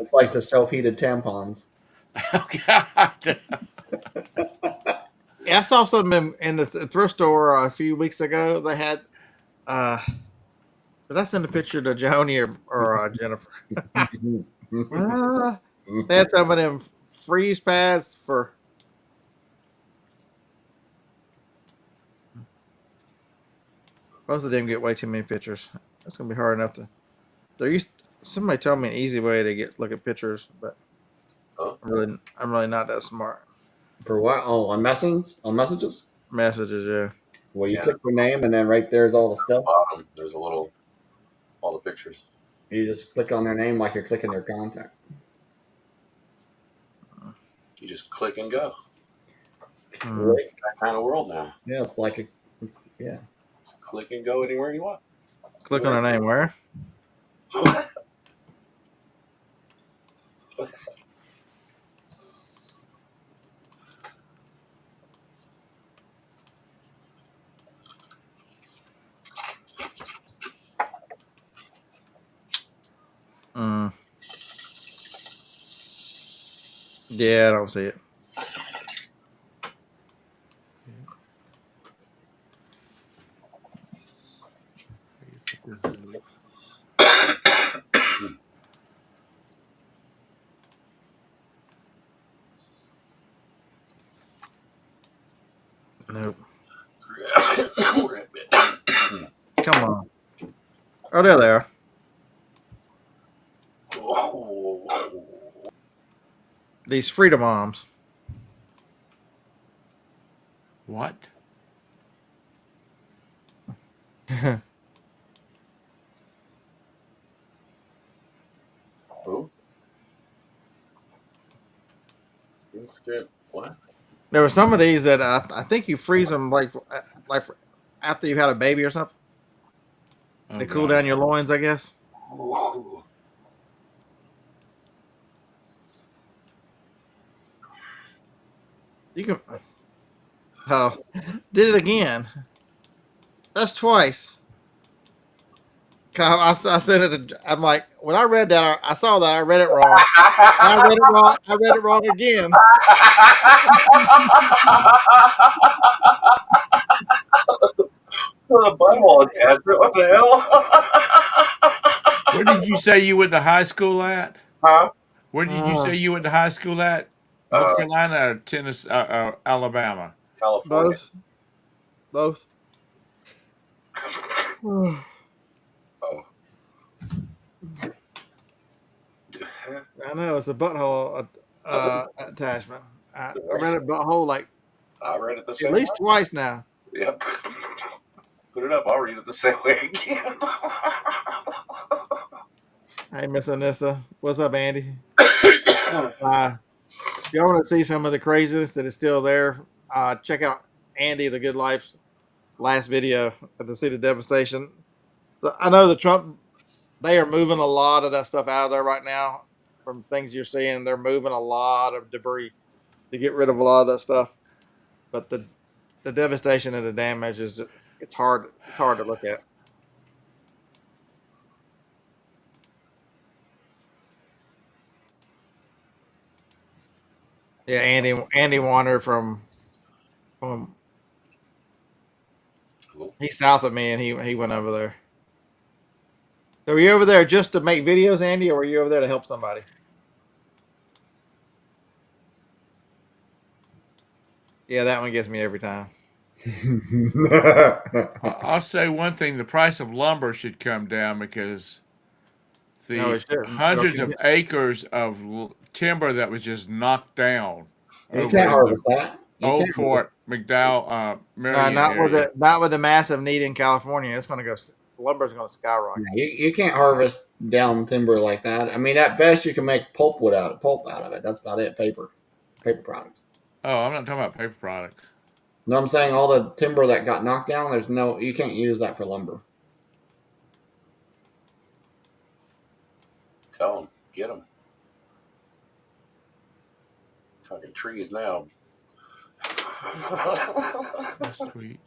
It's like the self-heated tampons. Oh God. Yeah, I saw something in the thrift store a few weeks ago. They had, did I send a picture to Joni or Jennifer? They had some of them freeze pads for. Both of them get way too many pictures. That's gonna be hard enough to. Somebody told me an easy way to look at pictures, but I'm really not that smart. For what? Oh, on messages? Messages, yeah. Well, you click the name, and then right there's all the stuff. Bottom, there's all the pictures. You just click on their name like you're clicking their contact. You just click and go. Right? That kind of world now. Yeah, it's like yeah. Just click and go anywhere you want. Click on her name where? Yeah, I don't see it. Nope. Come on. Oh, there they are. These Freedom Moms. What? Who? What? There were some of these that I think you freeze them like after you've had a baby or something. Oh They cool God. down your loins, I guess. Ooh. You can. Oh, did it again. That's twice. I said it. I'm like, when I read that, I saw that. I read it wrong. I read it wrong. I read it wrong again. The butthole attachment. What the hell? Where did you say you went to high school at? Huh? Where did you say you went to high school at? North Uh, Carolina or Tennessee, Alabama? California. Both. Oh. I know it's a butthole attachment. I read it butthole like I read it the at same least way. twice now. Yep. Put it up. I'll read it the same way again. Hey, Miss Anissa, what's up, Andy? If y'all want to see some of the craziness that is still there, check out Andy the Good Life's last video to see the devastation. So I know the Trump, they are moving a lot of that stuff out of there right now. From things you're seeing, they're moving a lot of debris to get rid of a lot of that stuff. But the devastation and the damage is it's hard to look at. Yeah, Andy wandered from he's south of me, and he went over there. So were you over there just to make videos, Andy, or were you over there to help somebody? Yeah, that one gets me every time. I'll say one thing: the price of lumber should come down because No, the it shouldn't. hundreds of acres of timber that was just knocked down You over can't in the harvest that. You Old can't harvest. Fort McDowell, No, Marion area. not with the massive need in California. It's going to go. Lumber's going to skyrocket. You can't harvest down timber like that. I mean, at best, you can make pulp out of it. That's about it. Paper products. Oh, I'm not talking about paper products. No, I'm saying all the timber that got knocked down. You can't use that for lumber. Tell them. Get them. Talking trees now. That's sweet.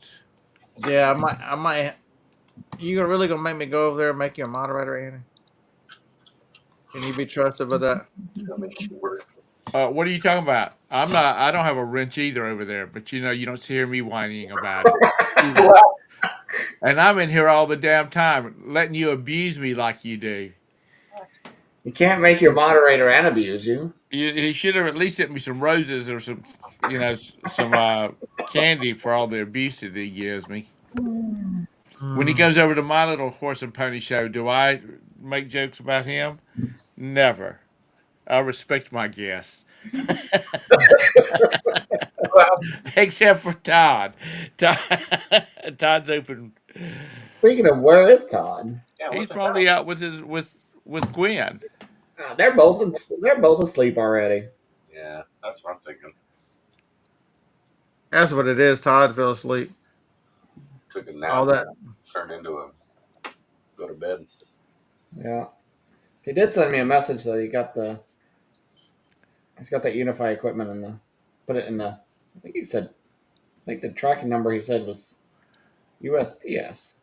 Yeah, I might. You really gonna make me go over there and make you a moderator, Andy? Can you be trusted with that? It's gonna make you work. What are you talking about? I'm not. I don't have a wrench either over there, but you don't hear me whining about it. And I'm in here all the damn time, letting you abuse me like you do. You can't make your moderator and abuse you. He should have at least sent me some roses or some, some candy for all the abuse that he gives me. When he goes over to my little horse and pony show, do I make jokes about him? Never. I respect my guests. Except for Todd. Todd's open. Speaking of, where is Todd? Yeah, He's probably out with with Gwen. They're both asleep already. Yeah, that's what I'm thinking. That's what it is. Todd fell asleep. Took a nap. All that. Turned into a go to bed. Yeah, he did send me a message that he's got that Unify equipment put it in the. I think the tracking number he said was USPS.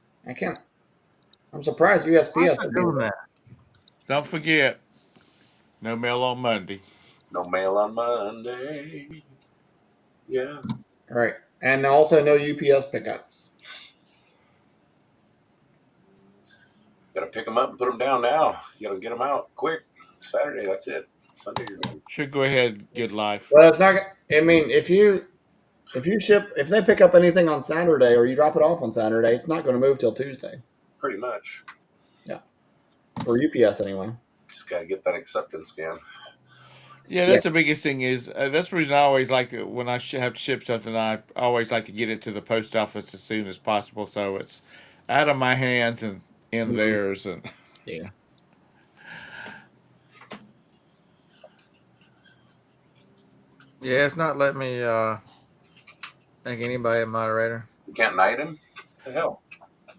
I'm surprised USPS would be Doing that. Don't forget, no mail on Monday. No mail on Monday. Yeah. right, and also no UPS pickups. Got to pick them up and put them down now. You got to get them out quick. Saturday, that's it. Sunday, you're done. Should go ahead, good life. Well, it's not. I mean, if they pick up anything on Saturday or you drop it off on Saturday, it's not going to move till Tuesday. Pretty much. Yeah, for UPS anyway. Just got to get that acceptance scan. Yeah, that's the biggest thing is that's the reason I always like to when I have to ship something. I always like to get it to the post office as soon as possible, so it's out of my hands and in theirs. And yeah, Yeah, it's not letting me Make anybody a moderator. You can't knight him? What the hell?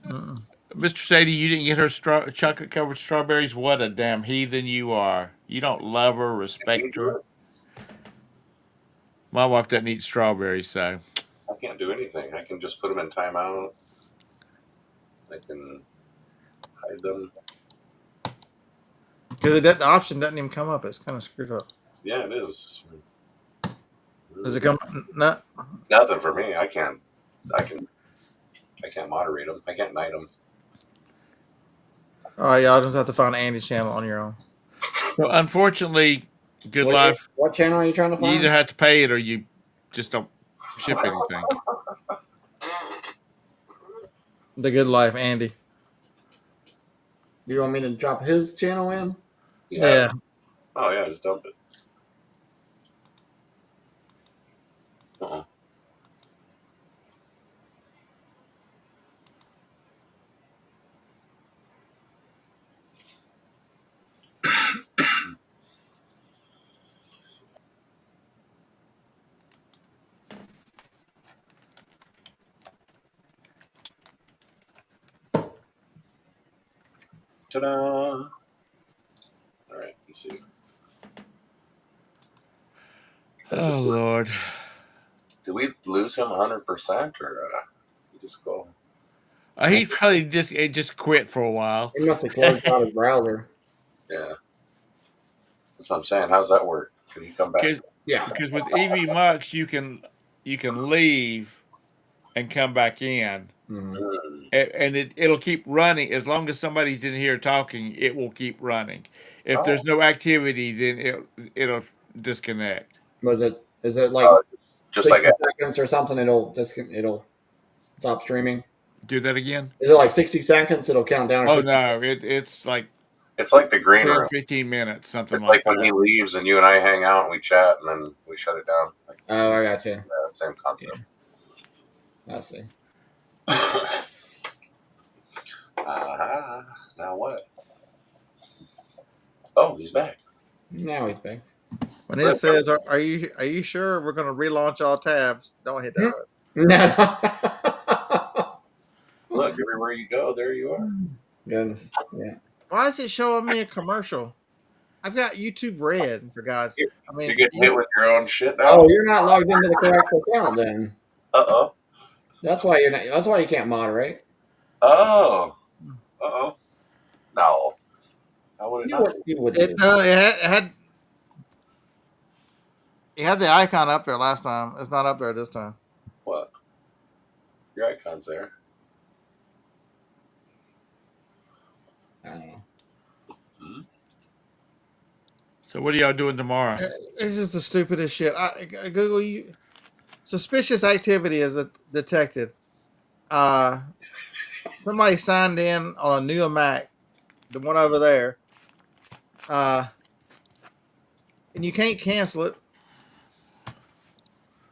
Mm-mm. Mr. Sadie, you didn't get her chocolate covered strawberries? What a damn heathen you are. You don't love her, respect her. My wife doesn't eat strawberries, so. I can't do anything. I can just put them in timeout. I can hide them. Because the option doesn't even come up. It's kind of screwed up. Yeah, it is. Does it come? No. Nothing for me. I can't moderate them. I can't knight them. All right, y'all just have to find Andy's channel on your own. So unfortunately, Good Life, What channel are you trying to you find? either have to pay it or you just don't ship anything. The Good Life, Andy. You want me to drop his channel in? Yeah. Oh yeah, just dump it. Ta-da! All right, let's see. Oh, Lord. Did we lose him 100% or he just go? He probably just quit for a while. He must have closed out his browser. Yeah. That's what I'm saying. How's that work? Can he come back? Yeah. Because with EV Mux, you can leave and come back in. Mm-hmm. And it'll keep running as long as somebody's in here talking. It will keep running. If there's no activity, then it'll disconnect. Is it like just like 60 seconds or something? It'll stop streaming. Do that again. Is it like 60 seconds? It'll count down. Oh no, it's like the green 10, room. 15 minutes, something It's like like when he leaves and you and I hang out and we chat and then we shut it down. Oh, I got you. Yeah, same concept. Yeah. I see. Now what? Oh, he's back. Now he's back. When it says, "Are you sure we're going to relaunch all tabs?" Don't hit that button. No. Look, everywhere you go, there you are. Goodness. Yeah. Why is it showing me a commercial? I've got YouTube Red, for God's sake. I mean, You're getting hit with your own shit now. Oh, you're not logged into the correct account then. Uh-oh. That's why you're not. That's why you can't moderate. Oh. Uh-oh. No. I would have not. It had the icon up there last time. It's not up there this time. What? Your icon's there. I don't know. So what are y'all doing tomorrow? It's just the stupidest shit. I Google you. Suspicious activity is detected. Somebody signed in on a new Mac, the one over there, and you can't cancel it.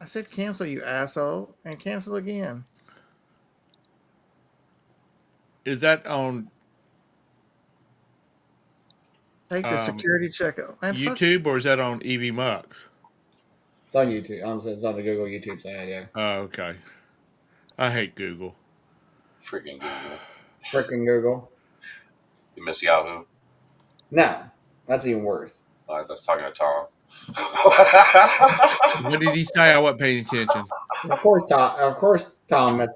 I said cancel, you asshole, and cancel again. Is that on Take the security check out. Man, YouTube or is that on EV Mux? It's on YouTube. It's on the Google YouTube side. Yeah. Oh, okay. I hate Google. Freaking Google. Frickin' Google. You miss Yahoo? No, that's even worse. I was talking to Tom. What did he say? I wasn't paying attention. Of course, Tom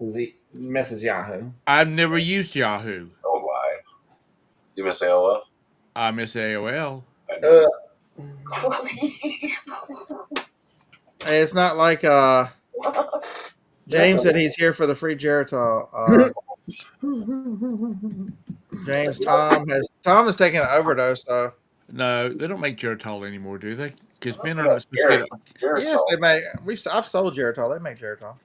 misses Yahoo. I've never used Yahoo. Don't lie. You miss AOL? I miss AOL. Hey, it's not like James said he's here for the free Geritol. James, Tom has taken an overdose. So No, they don't make Geritol anymore, do they? Because men are not supposed to get it. yes, they make. I've sold Geritol. They make Geritol.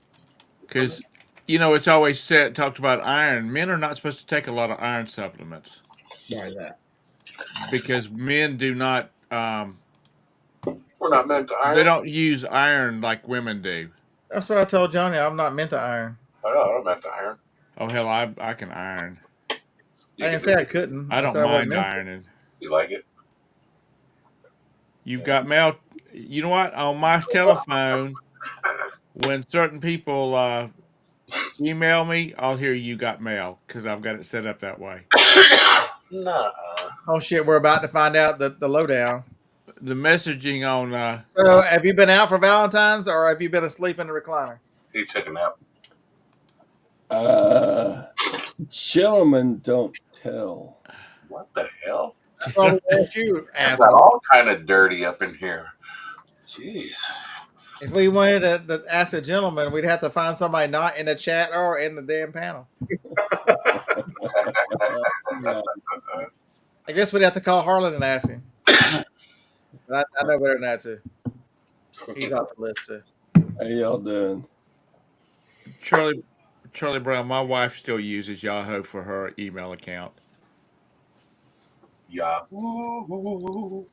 Because it's always talked about iron. Men are not supposed to take a lot of iron supplements. Why is that? Because men do not. We're not meant to iron. They don't use iron like women do. That's what I told Johnny. I'm not meant to iron. I know. I don't meant to iron. Oh hell, I can iron. I didn't say I couldn't. I don't mind ironing. You like it? You've got mail. You know what? On my telephone, when certain people email me, I'll hear you got mail because I've got it set up that way. Nah. Oh shit, we're about to find out the lowdown. The messaging on So, have you been out for Valentine's, or have you been asleep in the recliner? He took a nap. Gentlemen don't tell. What the hell? That's why we asked you, It's got asshole. all kind of dirty up in here. Jeez. If we wanted to ask a gentleman, we'd have to find somebody not in the chat or in the damn panel. Yeah. I guess we'd have to call Harlan and ask him. I know better than that too. He's off the list too. How y'all doing? Charlie Brown. My wife still uses Yahoo for her email account. Yahoo.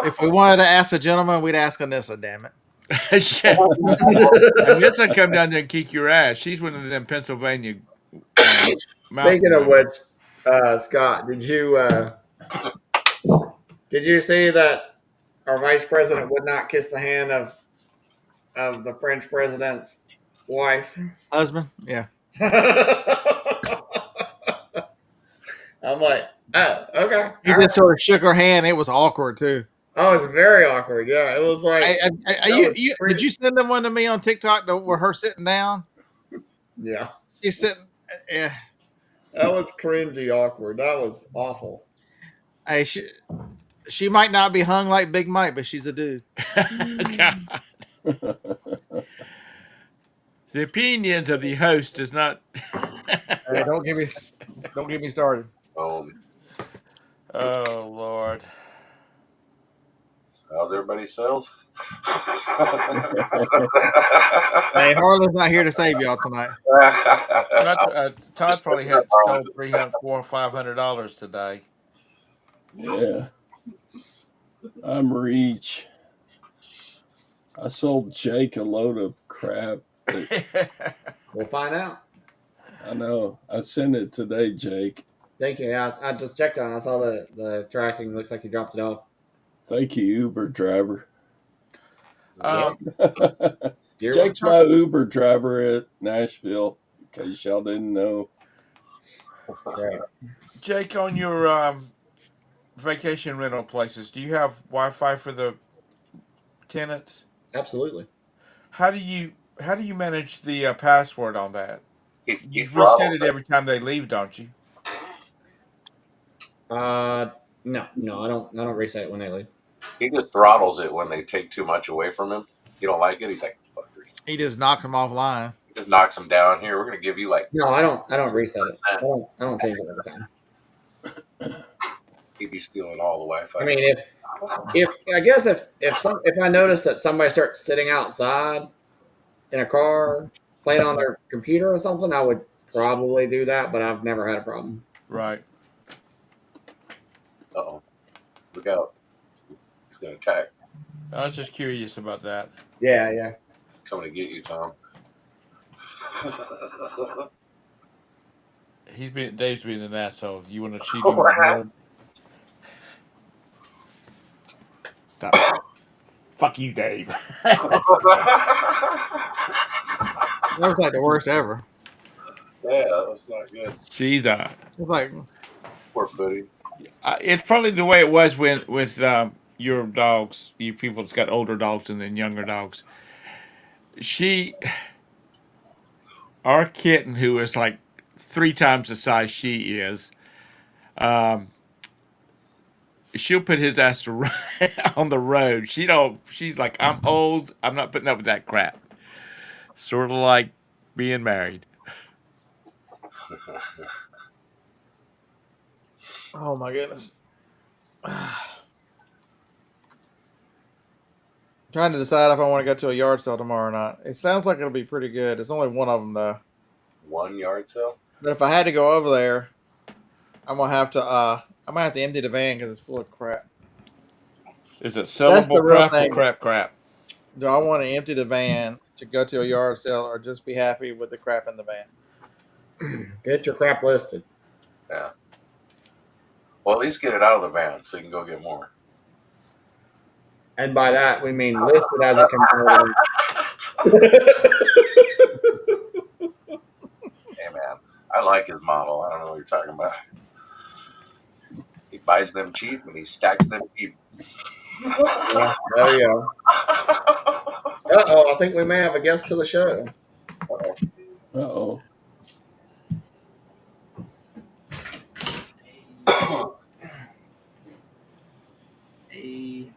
If we wanted to ask a gentleman, we'd ask Anissa, damn it. Anissa come down there and kick your ass. She's one of them Pennsylvania. Speaking of which, Scott, did you see that our vice president would not kiss the hand of the French president's wife? Husband? Yeah. I'm like, oh, okay. He just sort of shook her hand. It was awkward too. Oh, it's very awkward. Yeah, it was like. Did you send them one to me on TikTok where her sitting down? Yeah. She's sitting. Yeah. That was cringy awkward. That was awful. Hey, she might not be hung like Big Mike, but she's a dude. God. The opinions of the host does not. Hey, don't get me started. Oh Lord. So how's everybody's sales? Hey, Harlan's not here to save y'all tonight. Todd probably had sold $300, $400, or $500 today. Yeah. I'm Reach. I sold Jake a load of crap. We'll find out. I know. I sent it today, Jake. Thank you. Yeah, I just checked on it. I saw the tracking. Looks like you dropped it off. Thank you, Uber driver. You're Jake's my Uber driver at Nashville, in case y'all didn't know. Right. Jake, on your vacation rental places, do you have Wi-Fi for the tenants? Absolutely. How do you manage the password on that? You throttle reset it every time they leave, don't you? No, I don't reset it when they leave. He just throttles it when they take too much away from him. You don't like it? He's like, fuckers. He just knocked him offline. He just knocks him down. Here, we're gonna give you like. No, I don't reset it. I don't change it every time. He'd be stealing all the Wi-Fi. I mean, if I notice that somebody starts sitting outside in a car playing on their computer or something, I would probably do that, but I've never had a problem. Right. Uh-oh. Look out. He's going to attack. I was just curious about that. Yeah. He's coming to get you, Tom. Dave's being an asshole. You want to cheat him? Word? Stop. Fuck you, Dave. That was like the worst ever. Yeah, that was not good. She's It was like, Poor Footy. it's probably the way it was with your dogs, you people that's got older dogs and then younger dogs. Our kitten, who is like 3 times the size she is, she'll put his ass to run on the road. She's like, I'm old. I'm not putting up with that crap. Sort of like being married. oh my goodness. Trying to decide if I want to go to a yard sale tomorrow or not. It sounds like it'll be pretty good. There's only one of them though. 1 yard sale? But if I had to go over there, I'm gonna have to empty the van because it's full of crap. Is it That's the sellable real crap thing. or crap? Do I want to empty the van to go to a yard sale or just be happy with the crap in the van? Get your crap listed. Yeah. Well, at least get it out of the van so you can go get more. And by that, we mean listed as a competitor. Hey man, I like his model. I don't know what you're talking about. He buys them cheap and he stacks them cheap. Yeah, there you go. I think we may have a guest to the show. Uh-oh. Hey,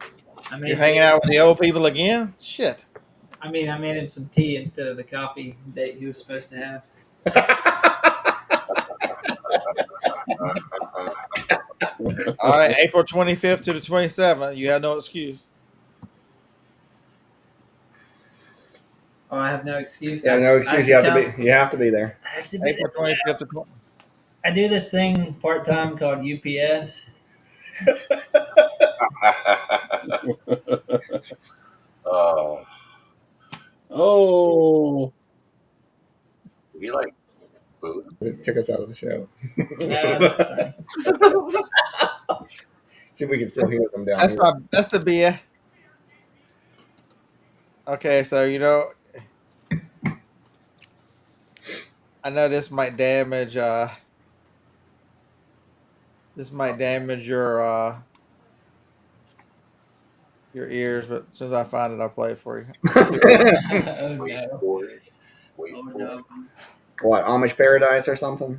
You're hanging out with the old people again? Shit. I made him some tea instead of the coffee that he was supposed to have. All right, April 25th to the 27th. You have no excuse. Oh, I have no excuse. Yeah, no excuse. You have to be there. I have to be April 25th to 20th. I do this thing part time called UPS. Oh. We like food. It took us out of the show. No, that's fine. See if we can still hear them down here. That's the beer. Okay, so I know this might damage your ears, but since I find it, I'll play it for you. Oh no. Wait Oh for no. it. What, Amish Paradise or something?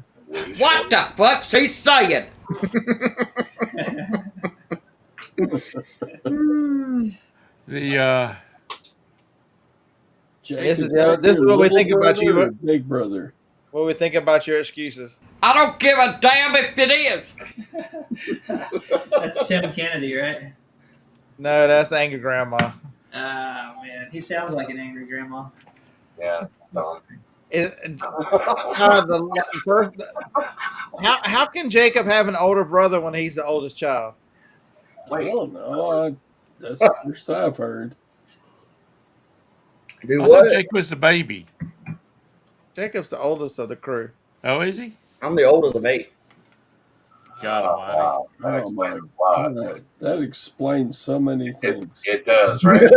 What the fuck's he saying? The Jake, This is that what your we little think about brother you. or big brother. What do we think about your excuses? I don't give a damn if it is. That's Tim Kennedy, right? No, that's Angry Grandma. Oh man, he sounds like an angry grandma. Yeah. How can Jacob have an older brother when he's the oldest child? I don't know. That's the first I've heard. Do I what? thought Jake was the baby. Jacob's the oldest of the crew. Oh, is he? I'm the oldest of 8. God almighty. Wow. That Oh explains my a lot. God. That explains so many things. It does, right?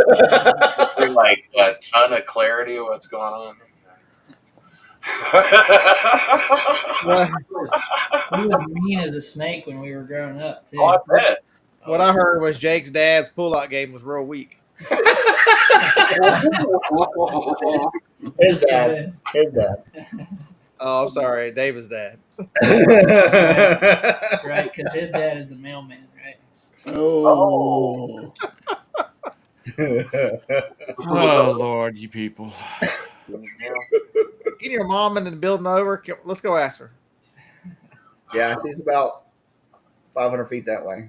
Bring like a ton of clarity of what's going on. He was mean as a snake when we were growing up too. Oh, I bet. What I heard was Jake's dad's pull-out game was real weak. His dad. Oh, I'm sorry, David's dad. Right, because his dad is the mailman, right? Oh. Oh, Lord, you people. Get your mom in the building over. Let's go ask her. Yeah, she's about 500 feet that way.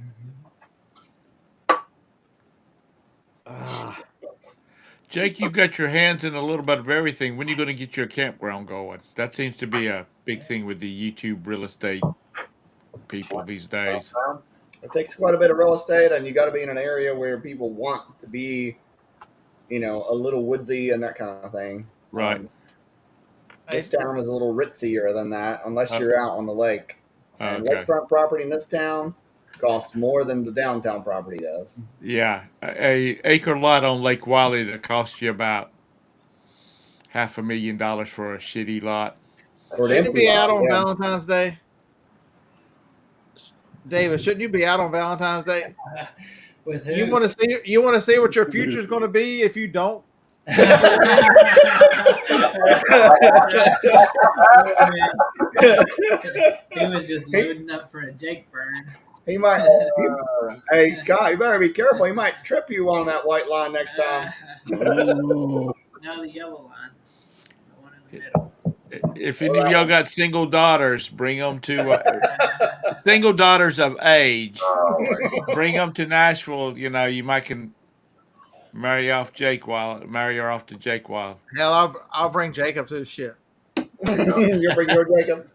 Jake, you got your hands in a little bit of everything. When are you going to get your campground going? That seems to be a big thing with the YouTube real estate people these days. It takes quite a bit of real estate, and you got to be in an area where people want to be, a little woodsy and that kind of thing. Right. This town is a little ritzier than that, unless you're out on the lake. And Okay. lakefront property in this town costs more than the downtown property does. Yeah, a acre lot on Lake Wiley that costs you about $500,000 for a shitty lot. Shouldn't you be out on Valentine's Day? David, shouldn't you be out on Valentine's Day? With who? You want to see what your future is going to be if you don't. He was just loading up for a Jake burn. He might. Hey, Scott, you better be careful. He might trip you on that white line next time. Oh. No, the yellow line. The one in the middle. If any of y'all got single daughters, bring them to single daughters of age. Bring them to Nashville. You might can marry her off to Jake while. Hell, I'll bring Jacob to shit. You'll bring your Jacob.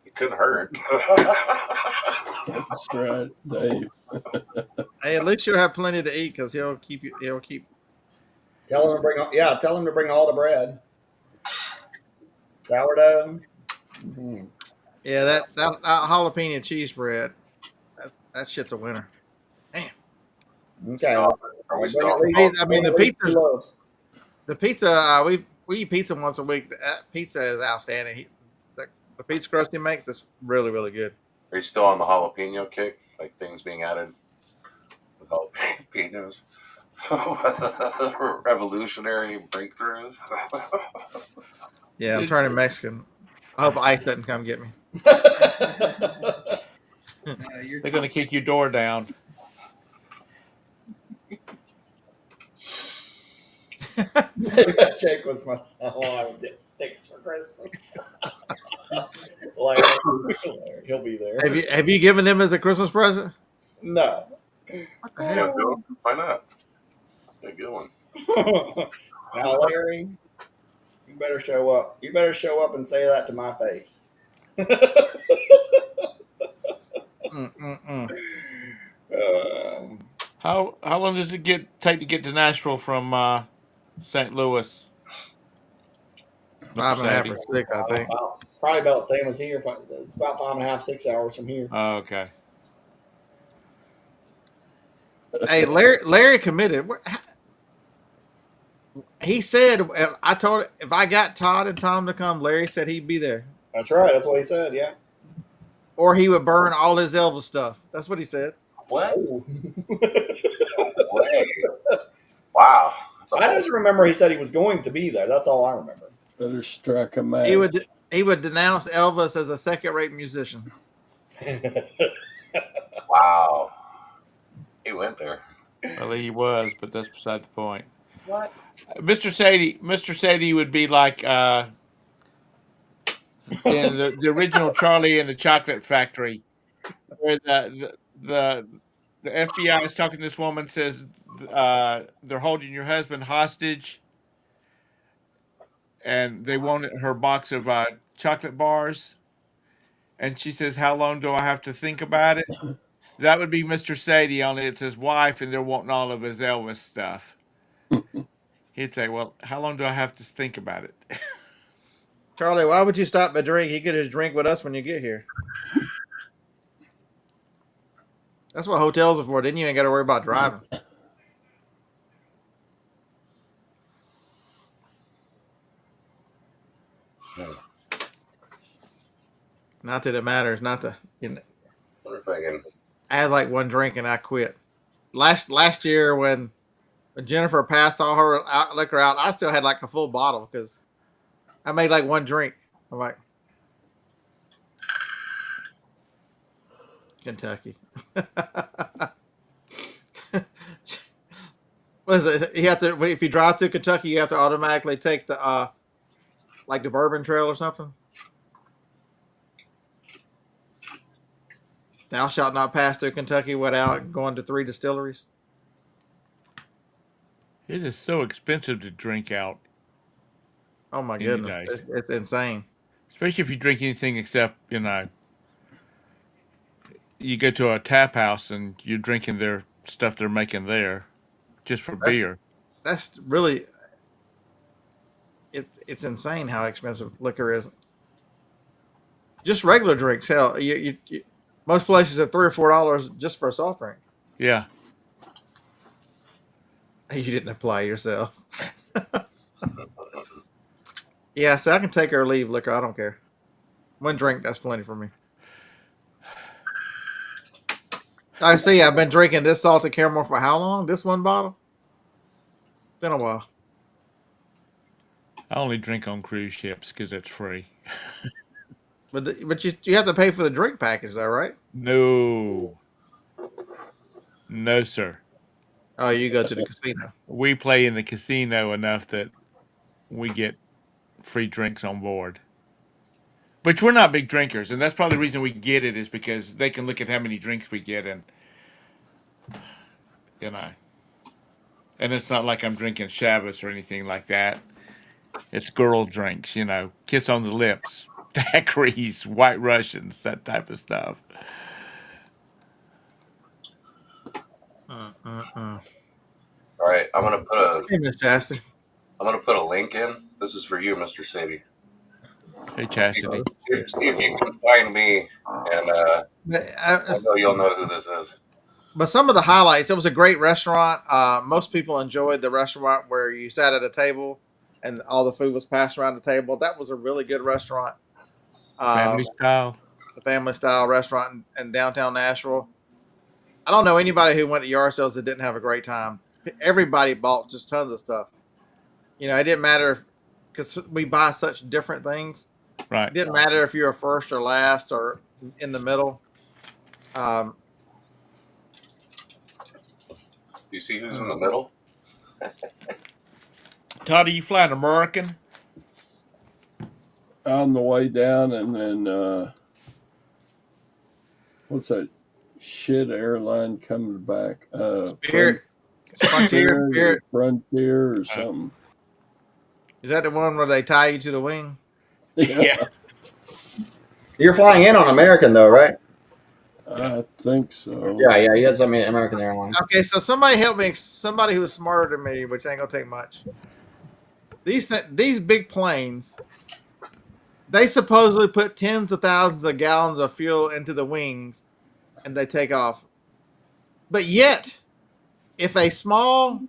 It couldn't hurt. That's right, Dave. Hey, at least you'll have plenty to eat because he'll keep. Tell him to bring all the bread. Sourdough. Yeah, that jalapeno cheese bread. That shit's a winner. Okay. Are we Bring still? at least, Pizza- I mean, bring the at least pizza's- 2 loaves. The pizza, we eat pizza once a week. That pizza is outstanding. The pizza crust he makes is really, really good. Are you still on the jalapeno kick? Like things being added with jalapenos? Revolutionary breakthroughs. Yeah, I'm turning Mexican. I hope ICE doesn't come get me. They're going to kick your door down. Jake was my son. I would get sticks for Christmas. Larry, he'll be there. Have you given them as a Christmas present? No. What the hell? Yeah, why not? A good one. Now, Larry, you better show up. You better show up and say that to my face. How long does it take to get to Nashville from St. Louis? 5.5 or 6, I think. Probably about the same as here. It's about 5.5, 6 hours from here. Oh, okay. Hey, Larry committed. He said, I told if I got Todd and Tom to come, Larry said he'd be there. That's right. That's what he said. Yeah. Or he would burn all his Elvis stuff. That's what he said. What? Wow. I just remember he said he was going to be there. That's all I remember. Better strike a match. He would denounce Elvis as a second-rate musician. Wow. He went there. Well, he was, but that's beside the point. What? Mr. Sadie would be like in the original Charlie and the Chocolate Factory, where the FBI is talking to this woman, says they're holding your husband hostage, and they want her box of chocolate bars, and she says, "How long do I have to think about it?" That would be Mr. Sadie, only it's his wife, and they're wanting all of his Elvis stuff. He'd say, "Well, how long do I have to think about it?" Charlie, why would you stop a drink? You could just drink with us when you get here. That's what hotels are for. Then you ain't got to worry about driving. Not that it matters. Not that Wonder if I can. I had like one drink and I quit. Last year when Jennifer passed all her liquor out, I still had like a full bottle because I made like one drink. I'm like, Kentucky. What is it? You have to, if you drive through Kentucky, you have to automatically take the like the Bourbon Trail or something. Thou shalt not pass through Kentucky without going to 3 distilleries. It is so expensive to drink out. Oh my goodness, it's insane. Especially if you drink anything except, you go to a tap house and you're drinking their stuff they're making there, just for beer. That's really, it's insane how expensive liquor is. Just regular drinks, hell, you most places are $3 or $4 just for a soft drink. Yeah. You didn't apply yourself. Yeah, so I can take or leave liquor. I don't care. One drink, that's plenty for me. I see. I've been drinking this salted caramel for how long? This one bottle? Been a while. I only drink on cruise ships because it's free. But you have to pay for the drink package, though, right? No, sir. Oh, you go to the casino. We play in the casino enough that we get free drinks on board. But we're not big drinkers, and that's probably the reason we get it is because they can look at how many drinks we get, and and it's not like I'm drinking Shabbos or anything like that. It's girl drinks, kiss on the lips, daiquiris, White Russians, that type of stuff. All right, I'm gonna put Hey, Miss Chastity. I'm gonna put a link in. This is for you, Mr. Sadie. Hey, Chastity. See if you can find me, and I know you'll know who this is. But some of the highlights, it was a great restaurant. Most people enjoyed the restaurant where you sat at a table and all the food was passed around the table. That was a really good restaurant. Family Um, style. the family style restaurant in downtown Nashville. I don't know anybody who went to yard sales that didn't have a great time. Everybody bought just tons of stuff. You know, it didn't matter because we buy such different things. Right. It didn't matter if you're first or last or in the middle. Um, You see who's in the middle? Todd, are you flying American? On the way down, and then what's that shit airline coming back? Spirit, Frontier, Spirit. Frontier or something. Is that the one where they tie you to the wing? Yeah. You're flying in on American though, right? I think so. Yeah, yeah. You had something at American Airlines. Okay, so somebody help me. Somebody who is smarter than me, which ain't gonna take much. These big planes, they supposedly put tens of thousands of gallons of fuel into the wings, and they take off. But yet, if a small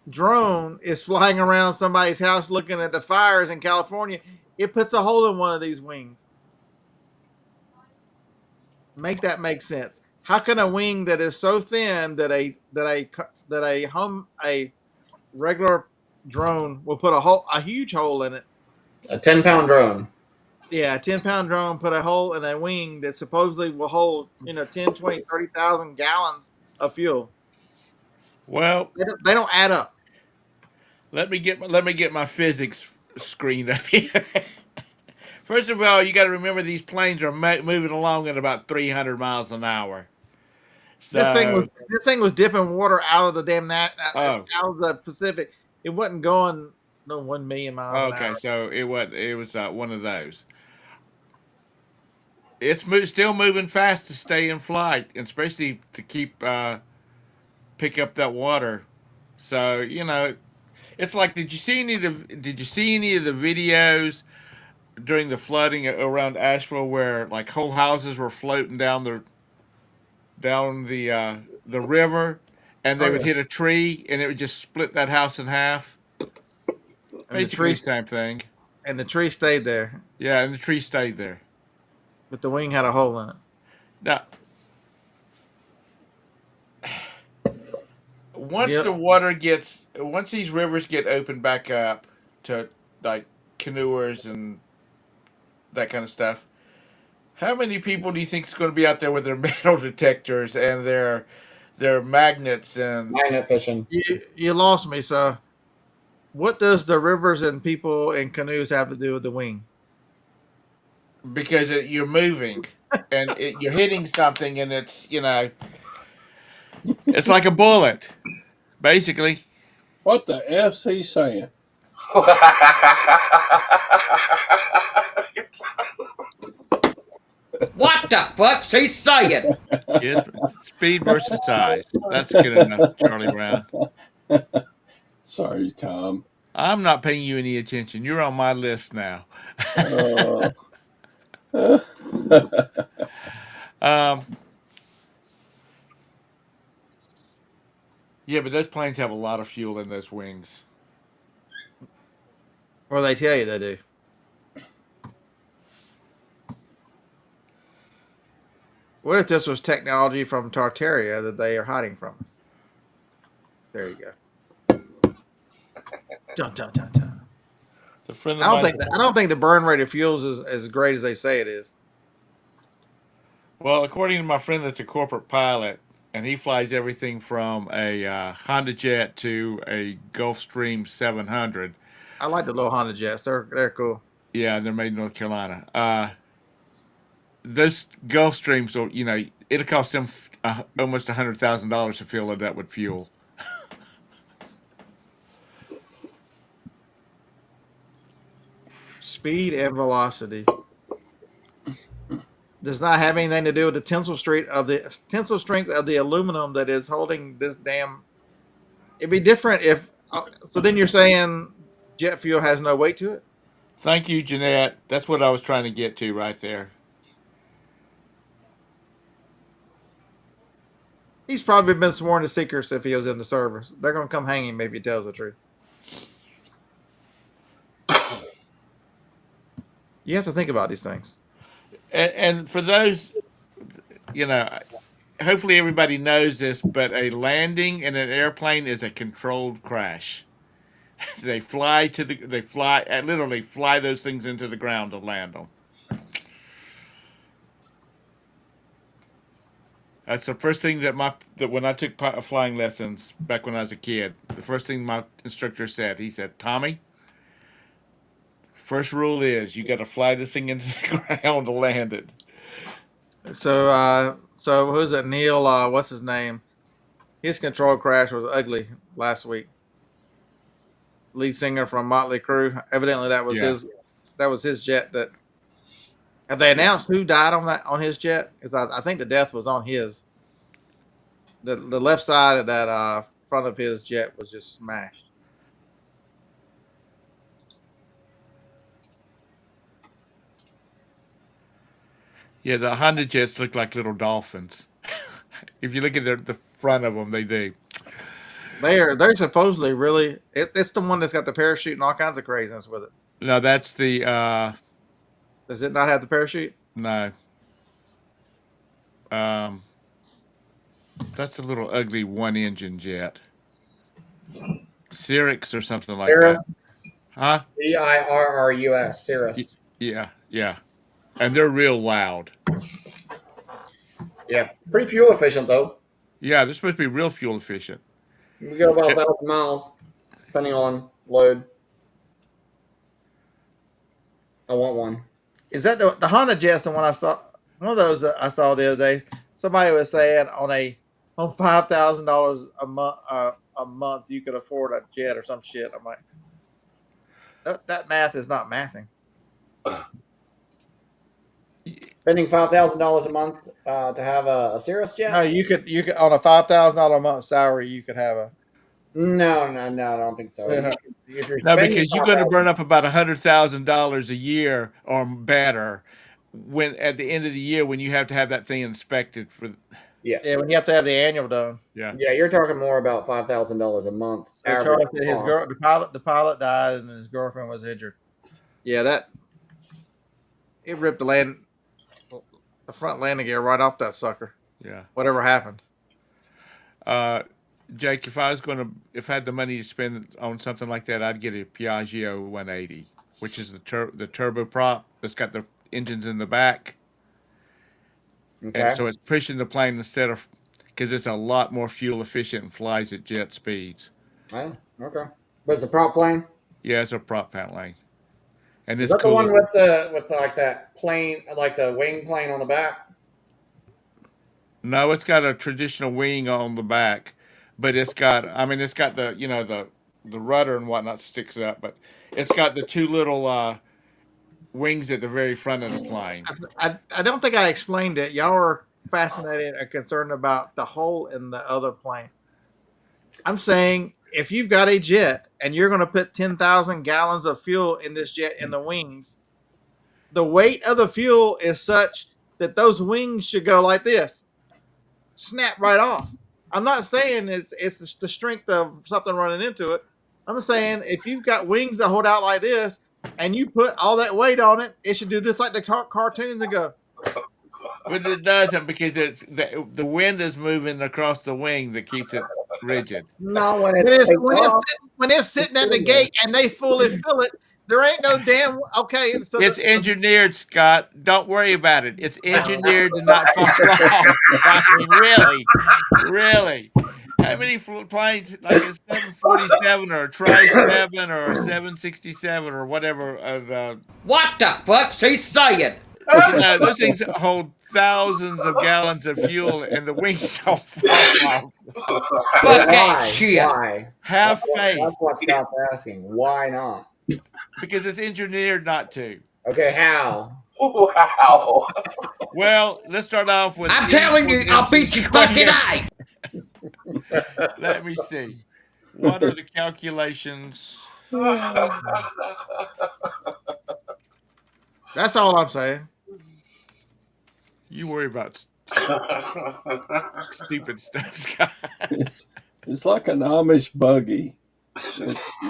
drone is flying around somebody's house looking at the fires in California, it puts a hole in one of these wings. Make that make sense. How can a wing that is so thin that a regular drone will put a huge hole in it? A 10-pound drone. Yeah, a 10-pound drone put a hole in a wing that supposedly will hold 10, 20, 30,000 gallons of fuel. Well, they don't add up. Let me get my physics screened up here. First of all, you got to remember these planes are moving along at about 300 miles an hour. So, this thing was dipping water out of the damn out of the Pacific. It wasn't going 1 million miles an hour. Okay, so it was one of those. It's still moving fast to stay in flight, and especially to keep pick up that water. So it's like, did you see any of the videos during the flooding around Asheville where like whole houses were floating down the river, and they would hit a tree and it would just split that house in half? Basically the same thing. And the tree stayed there. Yeah, and the tree stayed there. But the wing had a hole in it. Now, once these rivers get opened back up to like canoers and that kind of stuff, how many people do you think is going to be out there with their metal detectors and their magnets and magnet fishing? You lost me. So, what does the rivers and people in canoes have to do with the wing? Because you're moving and you're hitting something, and it's it's like a bullet, basically. What the F's he saying? What the fuck's he saying? Speed versus size. That's good enough, Charlie Brown. Sorry, Tom. I'm not paying you any attention. You're on my list now. Yeah, but those planes have a lot of fuel in those wings. Or they tell you they do. What if this was technology from Tartaria that they are hiding from us? There you go. Dun, dun, dun, dun. I don't think the burn rate of fuels is as great as they say it is. Well, according to my friend that's a corporate pilot, and he flies everything from a Honda Jet to a Gulfstream 700. I like the little Honda Jets. They're cool. Yeah, they're made in North Carolina. Those Gulfstreams will, it'll cost them almost $100,000 to fill it up with fuel. Speed and velocity does not have anything to do with the tensile strength of the aluminum that is holding this damn. It'd be different if. So then you're saying jet fuel has no weight to it? Thank you, Jeanette. That's what I was trying to get to right there. He's probably been sworn to secrecy if he was in the service. They're going to come hang him if he tells the truth. You have to think about these things. And for those, hopefully everybody knows this, but a landing in an airplane is a controlled crash. They literally fly those things into the ground to land them. That's the first thing that when I took flying lessons back when I was a kid, the first thing my instructor said, he said, "Tommy, first rule is you got to fly this thing into the ground to land it." So who's it? Neil, what's his name? His control crash was ugly last week. Lead singer from Motley Crue. Evidently, that was his jet. That have they announced who died on his jet? Because I think the death was on his. The left side of that front of his jet was just smashed. Yeah, the Honda jets look like little dolphins. If you look at the front of them, they do. They're supposedly really. It's the one that's got the parachute and all kinds of craziness with it. No, that's the. Does it not have the parachute? No. That's a little ugly one-engine jet. Cirrus or something like that. Huh? Cirrus. Cirrus. Yeah. And they're real loud. Yeah, pretty fuel efficient though. Yeah, they're supposed to be real fuel efficient. You go about 1,000 miles, depending on load. I want one. Is that the Honda Jet's the one I saw? One of those I saw the other day. Somebody was saying on $5,000 a month you could afford a jet or some shit. I'm like, that math is not mathing. Spending $5,000 a month to have a Cirrus jet? No, you could on a $5,000 a month salary you could have a. No, I don't think so. Yeah. No, because you're going to burn up about $100,000 a year or better when at the end of the year when you have to have that thing inspected for. Yeah, when you have to have the annual done. Yeah, you're talking more about $5,000 a month. So the pilot died and his girlfriend was injured. Yeah, it ripped the front landing gear right off that sucker. Yeah. Whatever happened. Jake, if I had the money to spend on something like that, I'd get a Piaggio 180, which is the turboprop that's got the engines in the back. Okay. And so it's pushing the plane because it's a lot more fuel efficient and flies at jet speeds. Oh, okay. But it's a prop plane? Yeah, it's a prop plane. And is it's that cool. The one with like that plane, like the wing plane on the back? No, it's got a traditional wing on the back, but it's got the the rudder and whatnot sticks up, but it's got the two little wings at the very front of the plane. I don't think I explained it. Y'all are fascinated and concerned about the hole in the other plane. I'm saying if you've got a jet and you're going to put 10,000 gallons of fuel in this jet in the wings, the weight of the fuel is such that those wings should go like this, snap right off. I'm not saying it's the strength of something running into it. I'm saying if you've got wings that hold out like this and you put all that weight on it, it should do just like the cartoons and go. But it doesn't because the wind is moving across the wing that keeps it rigid. No, when it's sitting at the gate and they fully fill it, there ain't no damn okay. It's engineered, Scott. Don't worry about it. It's engineered to not fall off. I mean, really. How many planes, like a 747 or a Tri-7 or a 767 or whatever? What the fuck's he saying? Those things hold thousands of gallons of fuel, and the wings don't fall off. Fuck that shit. Why? Have faith. That's what Scott's asking. Why not? Because it's engineered not to. Okay, how? Wow. Well, let's start off with. I'm telling you, I'll beat your fucking eyes. Let me see. What are the calculations? That's all I'm saying. You worry about Stupid stuff, Scott. It's like an Amish buggy.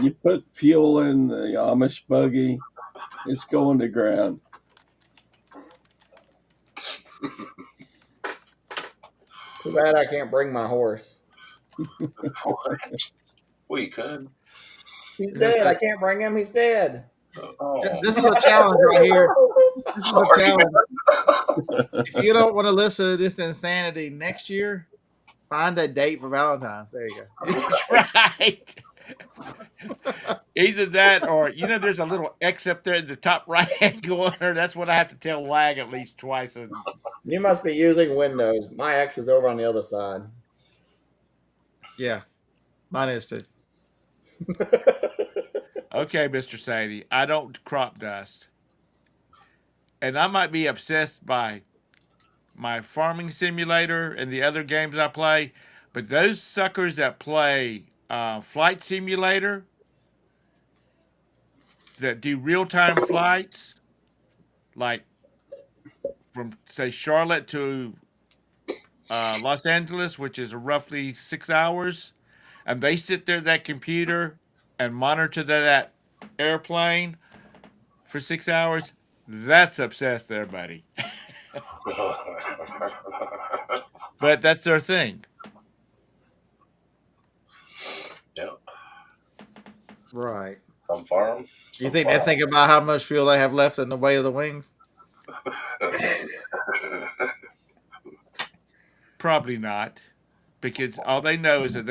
You put fuel in the Amish buggy, it's going to ground. Too bad I can't bring my horse. Well, you could. He's dead. I can't bring him. He's dead. Oh. This is a challenge right here. This is a challenge. If you don't want to listen to this insanity next year, find a date for Valentine's. There you go. That's right. Either that or, there's a little X up there in the top right-hand corner. That's what I have to tell Lag at least twice. You must be using Windows. My X is over on the other side. Yeah, mine is too. Okay, Mr. Sadie, I don't crop dust. And I might be obsessed by my farming simulator and the other games I play, but those suckers that play flight simulator, that do real-time flights, like from, say, Charlotte to Los Angeles, which is roughly 6 hours, and they sit there at that computer and monitor that airplane for 6 hours, that's obsessed there, buddy. But that's their thing. Yeah. Right. Some farm. You think they think about how much fuel they have left in the way of the wings? Probably not, because all they know is that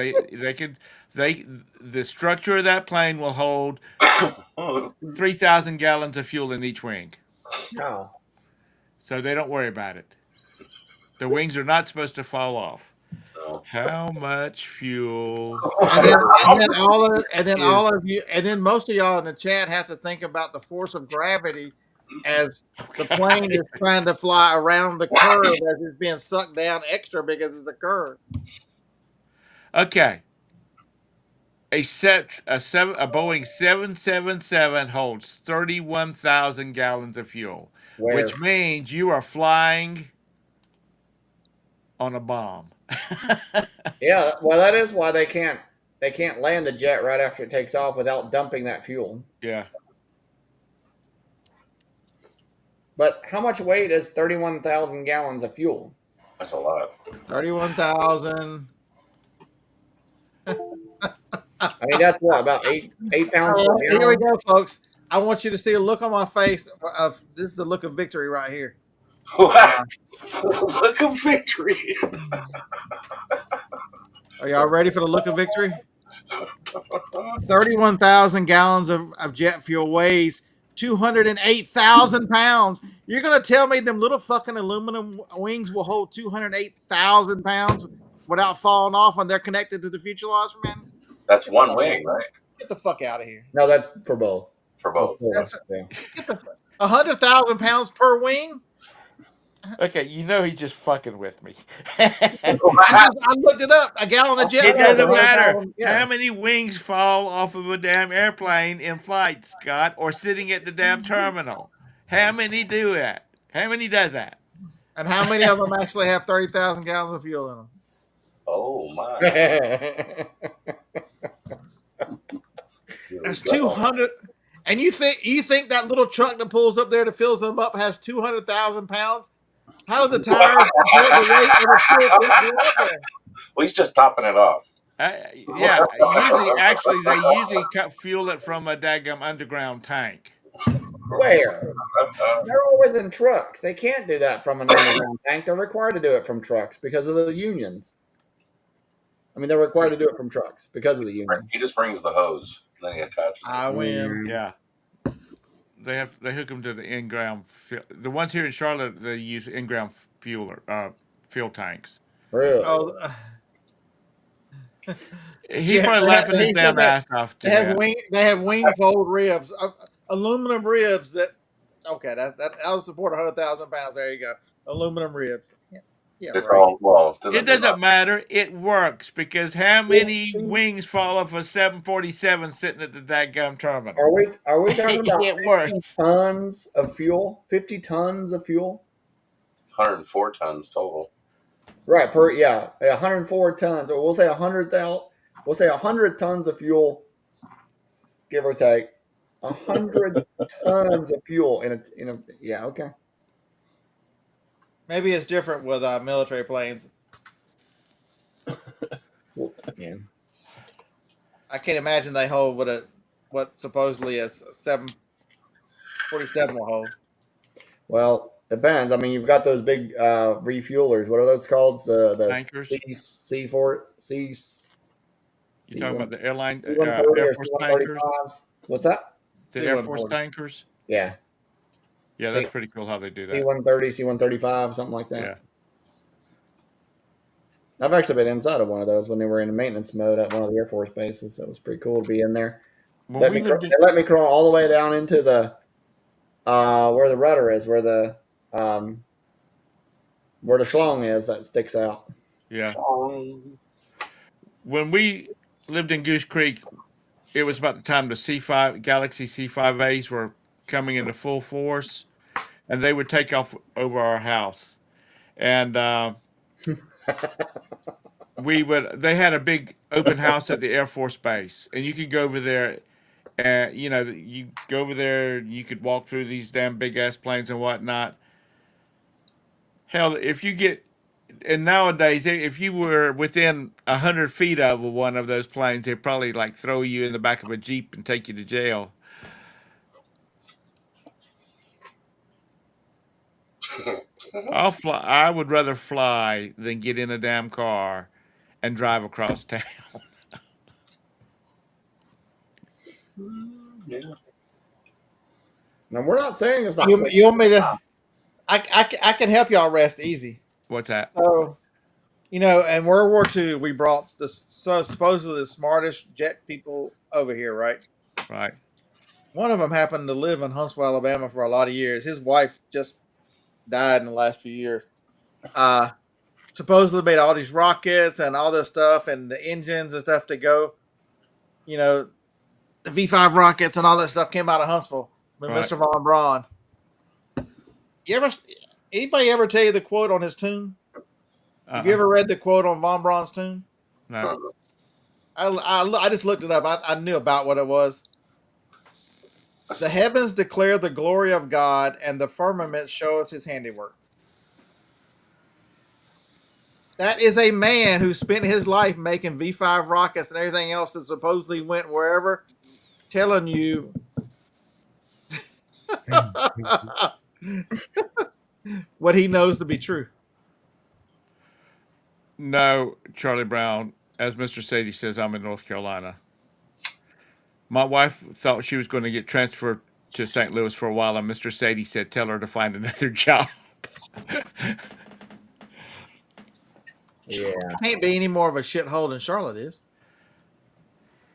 the structure of that plane will hold 3,000 gallons of fuel in each wing. Oh. So they don't worry about it. The wings are not supposed to fall off. How much fuel? And then most of y'all in the chat have to think about the force of gravity as the plane is trying to fly around the curve as it's being sucked down extra because it's a curve. Okay. A Boeing 777 holds 31,000 gallons of fuel, which means you are flying on a bomb. Yeah, well, that is why they can't land a jet right after it takes off without dumping that fuel. Yeah. But how much weight is 31,000 gallons of fuel? That's a lot. 31,000. I mean, that's what, about 8 pounds per Here gallon? we go, folks. I want you to see a look on my face. This is the look of victory right here. Look of victory. Are y'all ready for the look of victory? 31,000 gallons of jet fuel weighs 208,000 pounds. You're going to tell me them little fucking aluminum wings will hold 208,000 pounds without falling off when they're connected to the fuselage, man? That's one wing, right? Get the fuck out of here. No, that's for both. For both. That's 100,000 pounds per wing? Okay, he's just fucking with me. I looked it up. A gallon of jet It fuel. doesn't matter Yeah. how many wings fall off of a damn airplane in flight, Scott, or sitting at the damn terminal. How many do that? How many does that? And how many of them actually have 30,000 gallons of fuel in them? Oh my! That's 200. And you think that little truck that pulls up there that fills them up has 200,000 pounds? How does the tires support the weight of the fuel? Well, he's just topping it off. Yeah, they usually fuel it from a daggum underground tank. Where? They're always in trucks. They can't do that from an underground tank. They're required to do it from trucks because of the unions. I mean, they're required to do it from trucks because of the union. He just brings the hose, then he attaches it. I win. Yeah. They hook them to the in-ground. The ones here in Charlotte, they use in-ground fuel tanks. Really? Oh, He's probably laughing his damn ass off. They have wing fold ribs, aluminum ribs that. Okay, that'll support 100,000 pounds. There you go, aluminum ribs. Yeah, it's right. all well. It doesn't matter. It works because how many wings fall off a 747 sitting at the dadgum terminal? Are we talking about It works. tons of fuel? 50 tons of fuel? 104 tons total. Right, 104 tons, or we'll say 100,000. We'll say 100 tons of fuel, give or take. 100 tons of fuel in a yeah, okay. Maybe it's different with military planes. Well, yeah. I can't imagine they hold what supposedly a 747 will hold. Well, depends. I mean, you've got those big refuelers. What are those called? The Tankers. You talking about the airline, C-130 Air or Force tankers? C-135s? What's that? The Air Force C-140. tankers? Yeah. Yeah, that's pretty cool how they do that. C-130, C-135, something like that. Yeah. I've actually been inside of one of those when they were in maintenance mode at one of the Air Force bases. So it was pretty cool to be in there. When They we lived in, let me crawl all the way down into the where the rudder is, where the schlong is that sticks out. yeah. When we lived in Goose Creek, it was about the time the C5 Galaxy C5As were coming into full force, and they would take off over our house, and they had a big open house at the Air Force base, and you could go over there, and you go over there, you could walk through these damn big ass planes and whatnot. Hell, and nowadays, if you were within 100 feet of one of those planes, they'd probably like throw you in the back of a Jeep and take you to jail. I'll fly. I would rather fly than get in a damn car and drive across town. Yeah. Now we're not saying it's not. You want me to? I can help y'all rest easy. What's that? So, in World War II, we brought supposedly the smartest jet people over here, right? Right. One of them happened to live in Huntsville, Alabama for a lot of years. His wife just died in the last few years. Supposedly made all these rockets and all this stuff and the engines and stuff to go. The V5 rockets and all that stuff came out of Huntsville with Right. Mr. Von Braun. Anybody ever tell you the quote on his tomb? Have you ever read the quote on Von Braun's tomb? No. I just looked it up. I knew about what it was. The heavens declare the glory of God, and the firmament shows his handiwork. That is a man who spent his life making V5 rockets and everything else that supposedly went wherever, telling you what he knows to be true. No, Charlie Brown, as Mr. Sadie says, I'm in North Carolina. My wife thought she was going to get transferred to St. Louis for a while, and Mr. Sadie said, tell her to find another job. Yeah. Can't be any more of a shithole than Charlotte is.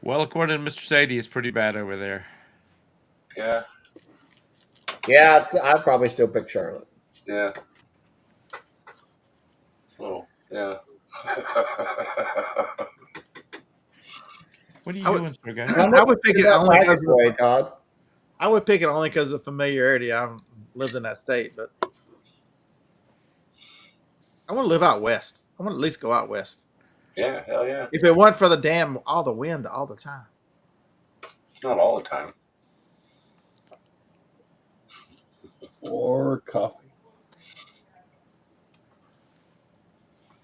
Well, according to Mr. Sadie, it's pretty bad over there. Yeah. Yeah, I'd probably still pick Charlotte. Yeah. So, yeah. What are you doing, sir, guy? I would pick it only because Todd. I would pick it only because of familiarity. I've lived in that state, but I want to live out west. I want to at least go out west. Yeah, hell yeah. If it weren't for the all the wind all the time. Not all the time. Or coffee.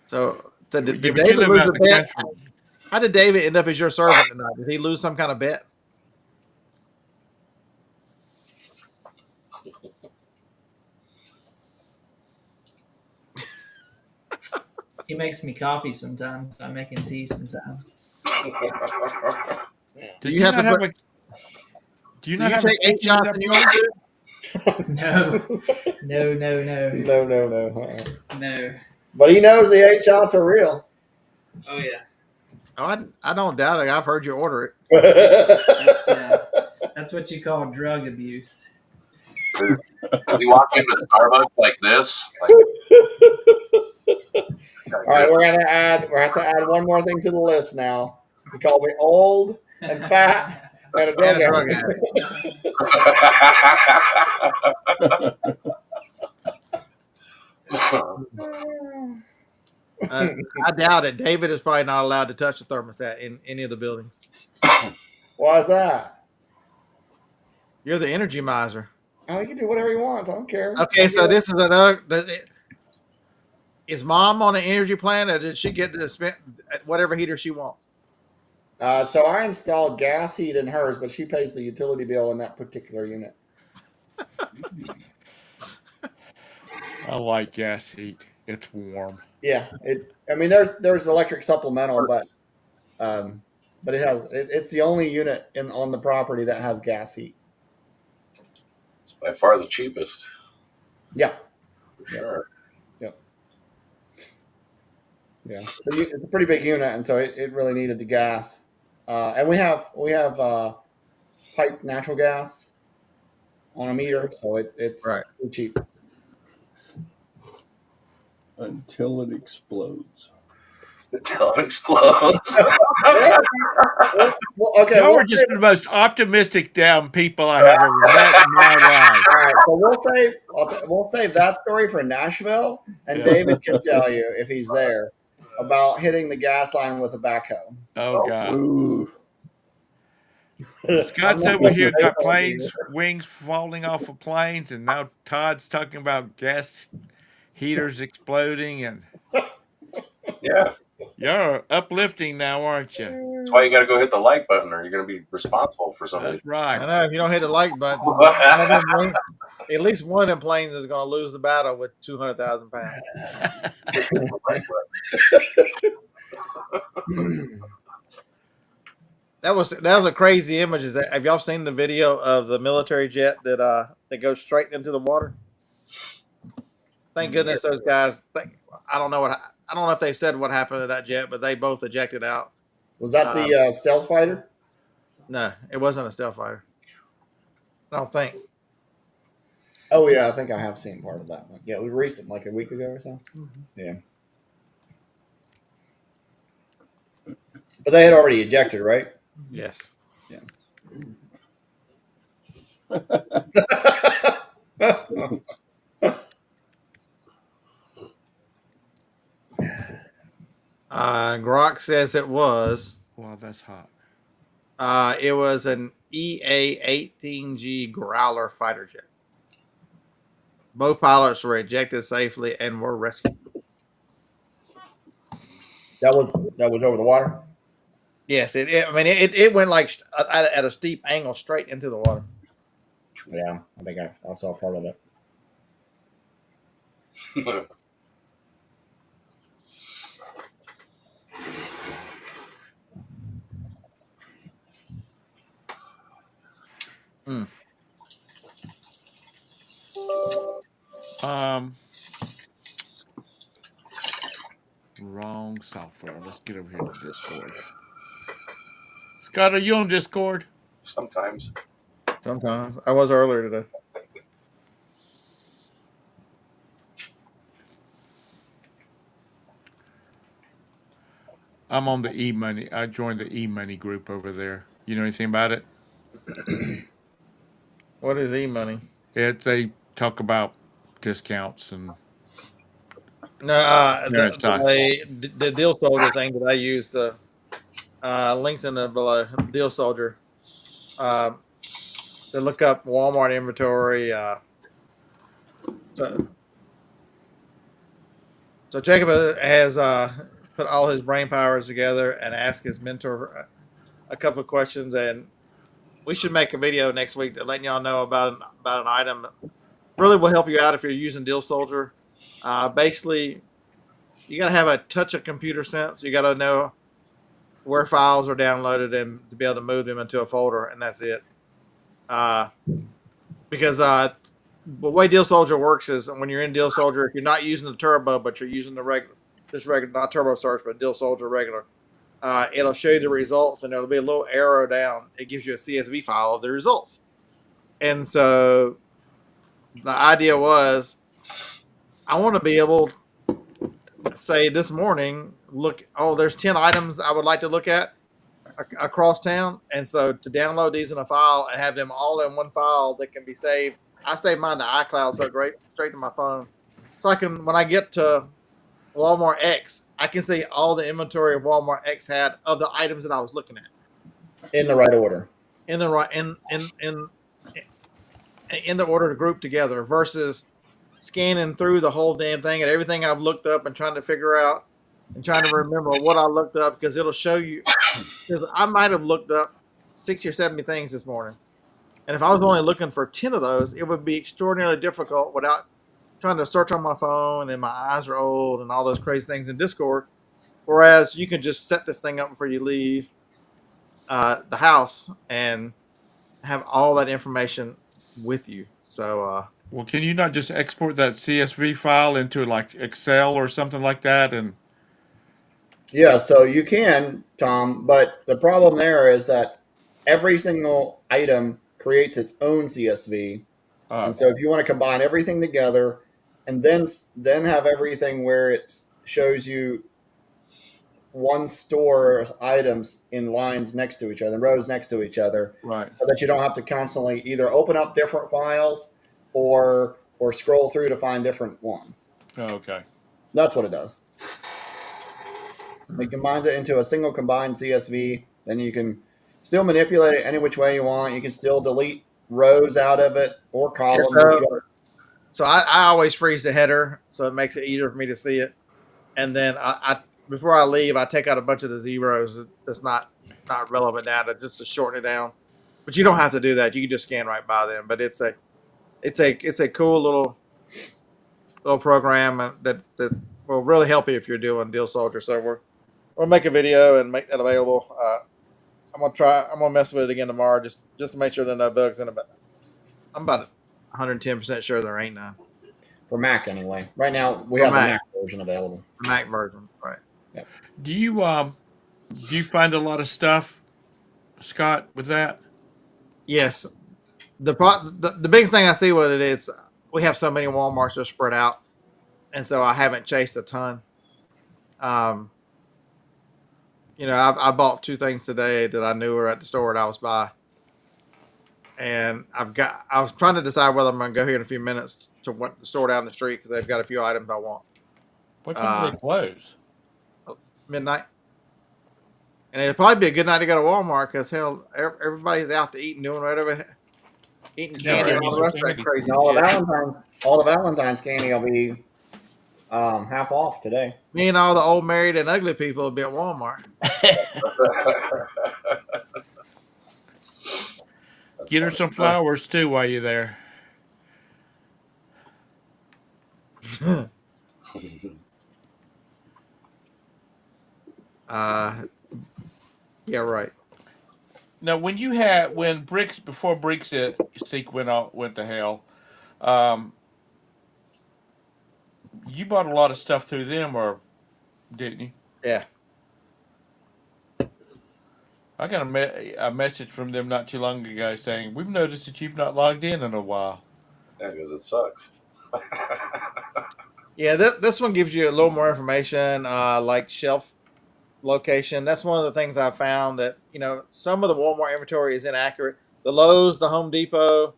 So did Yeah, but you David live lose out a in the bet? country. How did David end up as your servant tonight? Did he lose some kind of bet? He makes me coffee sometimes. I make him tea sometimes. Does you he have not to have put- a? Do you Do not you have take a 8 shots in your own food? No. No. No. No. But he knows the 8 shots are real. Oh yeah. Oh, I don't doubt it. I've heard you order it. That's what you call drug abuse. Does he walk into Starbucks like this? All right, we're gonna have to add one more thing to the list now. You call me old and fat and a drug addict. I doubt it. David is probably not allowed to touch the thermostat in any of the buildings. Why is that? You're the energy miser. Oh, he can do whatever he wants. I don't care. Okay, so this is another. Is mom on an energy plan, or did she get to spend whatever heater she wants? So I installed gas heat in hers, but she pays the utility bill in that particular unit. I like gas heat. It's warm. Yeah, I mean, there's electric supplemental, but it's the only unit on the property that has gas heat. It's by far the cheapest. Yeah, For sure. Yeah, it's a pretty big unit, and so it really needed the gas. And we have piped natural gas on a meter, so it's Right. pretty cheap. Until it explodes. Until it explodes. Well, okay, Y'all were just the most optimistic damn people I have ever met in my life. All right, so we'll save that story for Nashville, and David can tell you if he's there about hitting the gas line with a backhoe. Oh God. Ooh. Scott's over here got planes, wings falling off of planes, and now Todd's talking about gas heaters exploding, and Yeah. you're uplifting now, aren't you? That's why you got to go hit the like button, or you're going to be responsible for some of That's these. I right. know if you don't hit the like button, one of them at least one of them planes is going to lose the battle with 200,000 pounds. That was a crazy image. Have y'all seen the video of the military jet that goes straight into the water? Thank goodness those guys. I don't know if they've said what happened to that jet, but they both ejected out. Was that the stealth fighter? No, it wasn't a stealth fighter. I don't think. Oh yeah, I think I have seen part of that one. Yeah, it was recent, like a week ago or so. Mm-hmm. Yeah. But they had already ejected, right? Yes. Yeah. Grok says it was. Well, that's hot. It was an EA-18G Growler fighter jet. Both pilots were ejected safely and were rescued. That was over the water. Yes, it went like at a steep angle straight into the water. Yeah, I think I saw part of it. Wrong software. Let's get over here to Discord. Scott, are you on Discord? Sometimes. I was earlier today. I'm on the e-money. I joined the e-money group over there. You know anything about it? What is e-money? They talk about discounts and No, the Deal Soldier thing that I use, the links in the below. Deal Soldier. To look up Walmart inventory. So Jacob has put all his brain powers together and asked his mentor a couple of questions, and we should make a video next week to letting y'all know about an item. Really will help you out if you're using Deal Soldier. Basically, you got to have a touch of computer sense. You got to know where files are downloaded and to be able to move them into a folder, and that's it. Because the way Deal Soldier works is when you're in Deal Soldier, if you're not using the turbo, but you're using the regular, not turbo search, but Deal Soldier regular, it'll show you the results, and there'll be a little arrow down. It gives you a CSV file of the results. And so the idea was, I want to be able to say this morning, there's 10 items I would like to look at across town. And so to download these in a file and have them all in one file that can be saved. I save mine to iCloud, so straight to my phone. So I can, when I get to Walmart X, I can see all the inventory of Walmart X had of the items that I was looking at in the right order. in the right in the order to group together versus scanning through the whole damn thing and everything I've looked up and trying to figure out and trying to remember what I looked up because it'll show you. Because I might have looked up 60 or 70 things this morning, and if I was only looking for 10 of those, it would be extraordinarily difficult without trying to search on my phone and my eyes are old and all those crazy things in Discord. Whereas you can just set this thing up before you leave the house and have all that information with you. So, well, can you not just export that CSV file into like Excel or something like that? And yeah, so you can, Tom, but the problem there is that every single item creates its own CSV. And so if you want to combine everything together and then have everything where it shows you one store's items in lines next to each other, rows next to each other, right, so that you don't have to constantly either open up different files or scroll through to find different ones. okay, That's what it does. It combines it into a single combined CSV. Then you can still manipulate it any which way you want. You can still delete rows out of it or columns. So I always freeze the header, so it makes it easier for me to see it. And then I before I leave, I take out a bunch of the zeros that's not relevant data just to shorten it down. But you don't have to do that. You can just scan right by them. But it's a cool little program that will really help you if you're doing Deal Soldier. So we'll make a video and make that available. I'm gonna mess with it again tomorrow just to make sure there are no bugs in it. But I'm about 110% sure there ain't none. For Mac, anyway. Right now, we have the Mac version available. Mac version, right? Yep. Do you find a lot of stuff, Scott, with that? Yes. The biggest thing I see with it is we have so many Walmarts that are spread out, and so I haven't chased a ton. I bought 2 things today that I knew were at the store that I was by, and I was trying to decide whether I'm going to go here in a few minutes to the store down the street because they've got a few items I want. What time do they close? Midnight. And it'd probably be a good night to go to Walmart because hell, everybody's out to eat and doing whatever, eating candy and all the rest of that crazy shit. All the Valentine's candy will be half off today. Me and all the old married and ugly people will be at Walmart. Get her some flowers too while you're there. Yeah, right. Now, when before Seek went to hell, you bought a lot of stuff through them, or didn't you? Yeah. I got a message from them not too long ago saying, we've noticed that you've not logged in a while. Yeah, because it sucks. Yeah, this one gives you a little more information, like shelf location. That's one of the things I found that, some of the Walmart inventory is inaccurate. The Lowe's, the Home Depot,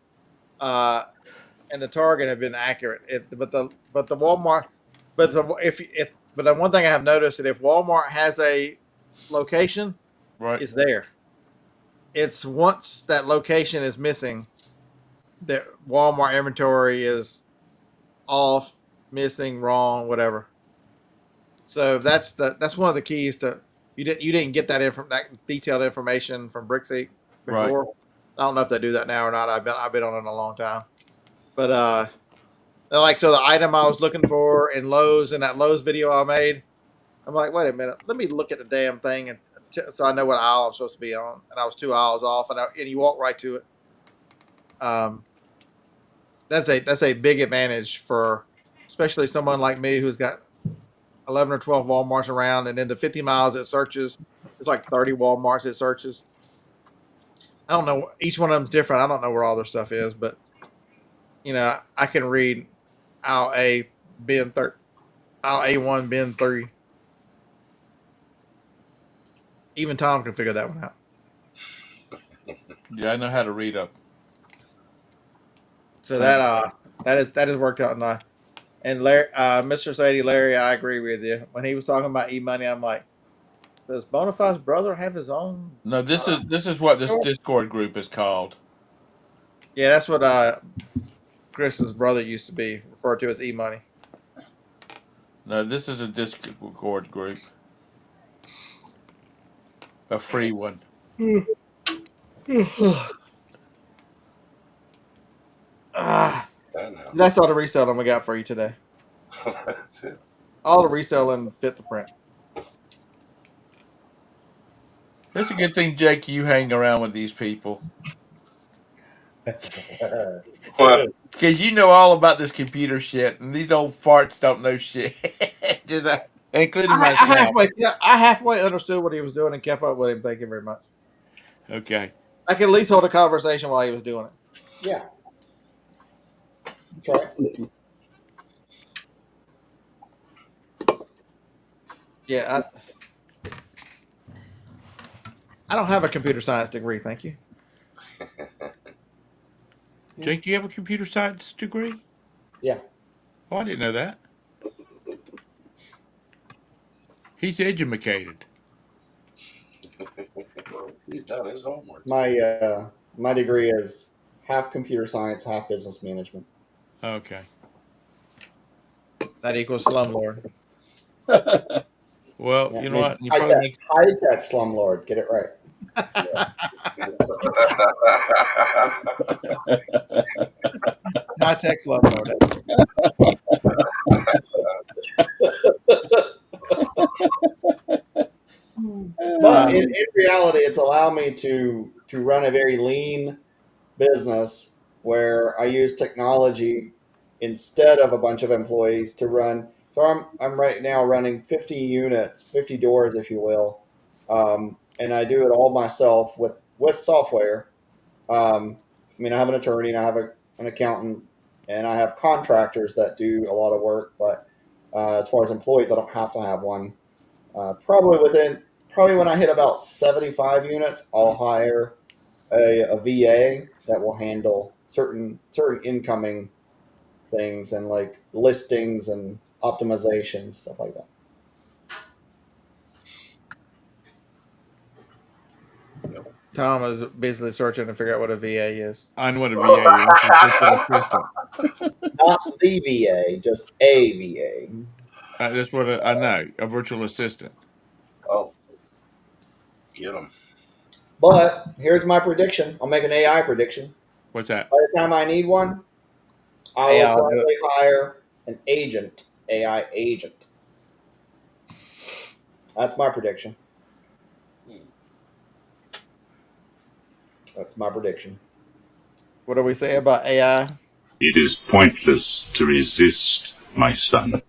and the Target have been accurate. But the Walmart, but the one thing I have noticed that if Walmart has a location, right, it's there. It's once that location is missing, that Walmart inventory is off, missing, wrong, whatever. So that's one of the keys to you didn't get that detailed information from BrickSeek before. Right. I don't know if they do that now or not. I've been on it a long time. But so the item I was looking for in Lowe's, in that Lowe's video I made, I'm like, wait a minute, let me look at the damn thing and so I know what aisle I'm supposed to be on. And I was 2 aisles off, and you walk right to it. That's a big advantage for especially someone like me who's got 11 or 12 Walmarts around, and in the 50 miles it searches, it's like 30 Walmarts it searches. I don't know. Each one of them's different. I don't know where all their stuff is, but I can read aisle A, bin aisle A1, bin 3. Even Tom can figure that one out. Yeah, I know how to read up. So that has worked out nice. And Larry, Mr. Sadie, Larry, I agree with you. When he was talking about e-money, I'm like, does Bonafide's brother have his own? No, this is what this Discord group is called. Yeah, that's what Chris's brother used to be referred to as e-money. No, this is a Discord group. A free one. That's all the reselling we got for you today. That's it. All the reselling fit the print. It's a good thing, Jake, you hang around with these people. What? Because you know all about this computer shit, and these old farts don't know shit. Including myself. I halfway understood what he was doing and kept up with him. Thank you very much. Okay. I could at least hold a conversation while he was doing it. Yeah. That's right. Yeah, I don't have a computer science degree, thank you. Jake, do you have a computer science degree? Yeah. Oh, I didn't know that. He's educated. He's done his homework. My degree is half computer science, half business management. Okay. That equals slumlord. Well, Yeah, you know what? You high tech slumlord. Get it right. High tech slumlord. But in reality, it's allowed me to run a very lean business where I use technology instead of a bunch of employees to run. So I'm right now running 50 units, 50 doors, if you will, and I do it all myself with software. I mean, I have an attorney and I have an accountant and I have contractors that do a lot of work. But as far as employees, I don't have to have one. Probably when I hit about 75 units, I'll hire a VA that will handle certain incoming things and like listings and optimizations, stuff like that. Tom is basically searching to figure out what a VA is. I know what a VA is. It's a virtual assistant. Not the VA, just a VA. That's what I know. A virtual assistant. Oh, get him. But here's my prediction. I'll make an AI prediction. What's that? By the time I need one, I will probably hire an agent, AI agent. That's my prediction. That's my prediction. What do we say about AI? It is pointless to resist, my son.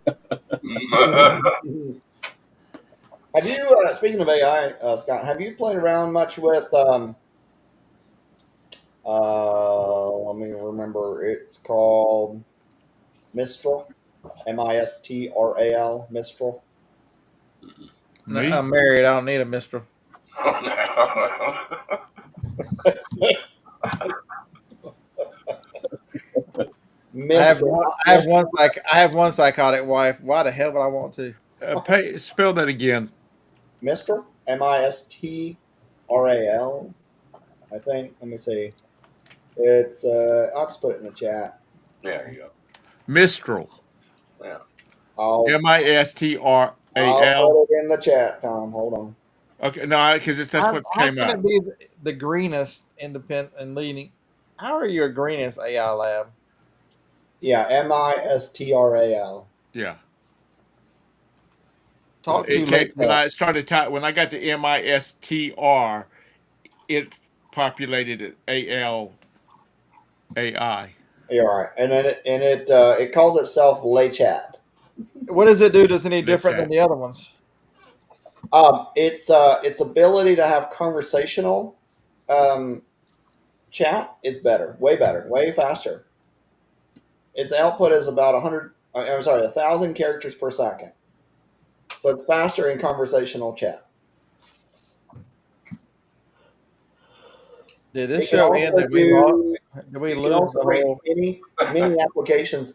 Have you, speaking of AI, Scott, have you played around much with, let me remember, it's called Mistral, Mistral, Mistral? I'm married. I don't need a Mistral. I have one psychotic wife. Why the hell would I want to? Spell that again. Mistral, Mistral. I think. Let me see. It's I'll just put it in the chat. There you go. Mistral. Yeah. Mistral. I'll put it in the chat, Tom. Hold on. Okay, no, because that's what came How up. can it be the greenest independent and leading? How are you a greenest AI lab? Yeah, Mistral. Yeah. Talk too late. When I started when I got to MISTR, it populated AL AI. You're right, and then it calls itself LayChat. What does it do that's any different than the other ones? Its ability to have conversational chat is better, way faster. Its output is about 1,000 characters per second. So it's faster in conversational chat. Did this It can show also end? Did we, do. did we It can lose also the rate whole? many applications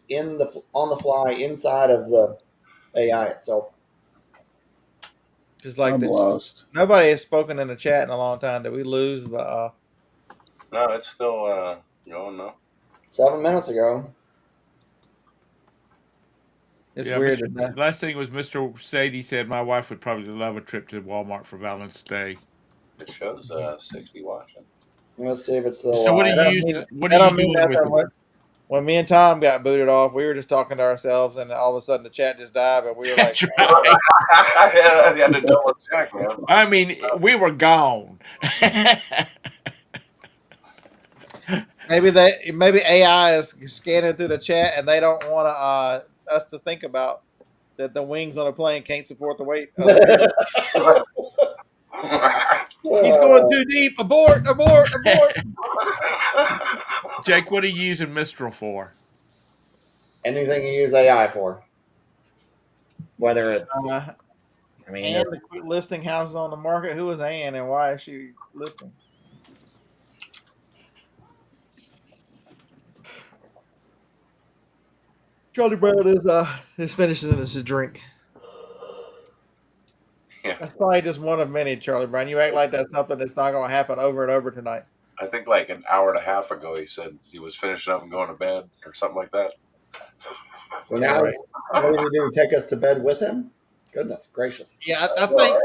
on the fly inside of the AI itself. Just like I'm the lost. nobody has spoken in the chat in a long time. Did we lose the? No, it's still going. No. 7 minutes ago. It's Yeah, weird. Mr. Last thing was Mr. Sadie said my wife would probably love a trip to Walmart for Valentine's Day. It shows 60 watching. Let's see if it's still So what are live. you using? What are That you don't mean doing with nothing. the? When me and Tom got booted off, we were just talking to ourselves, and all of a sudden the chat just died. But we were like, That's right. I had to double check, man. I mean, we were gone. maybe AI is scanning through the chat, and they don't want us to think about that the wings on a plane can't support the weight of the people. He's going too deep. Abort! Abort! Abort! Jake, what are you using Mistral for? Anything you use AI for, whether it's, I mean, Anne to quit listing houses on the market. Who is Anne, and why is she listing? Charlie Brown is finishing this drink. Yeah. That's probably just one of many, Charlie Brown. You act like that's something that's not going to happen over and over tonight. I think like an hour and a half ago he said he was finishing up and going to bed or something like that. so now, what did he do? Take us to bed with him? Goodness gracious! Yeah, I think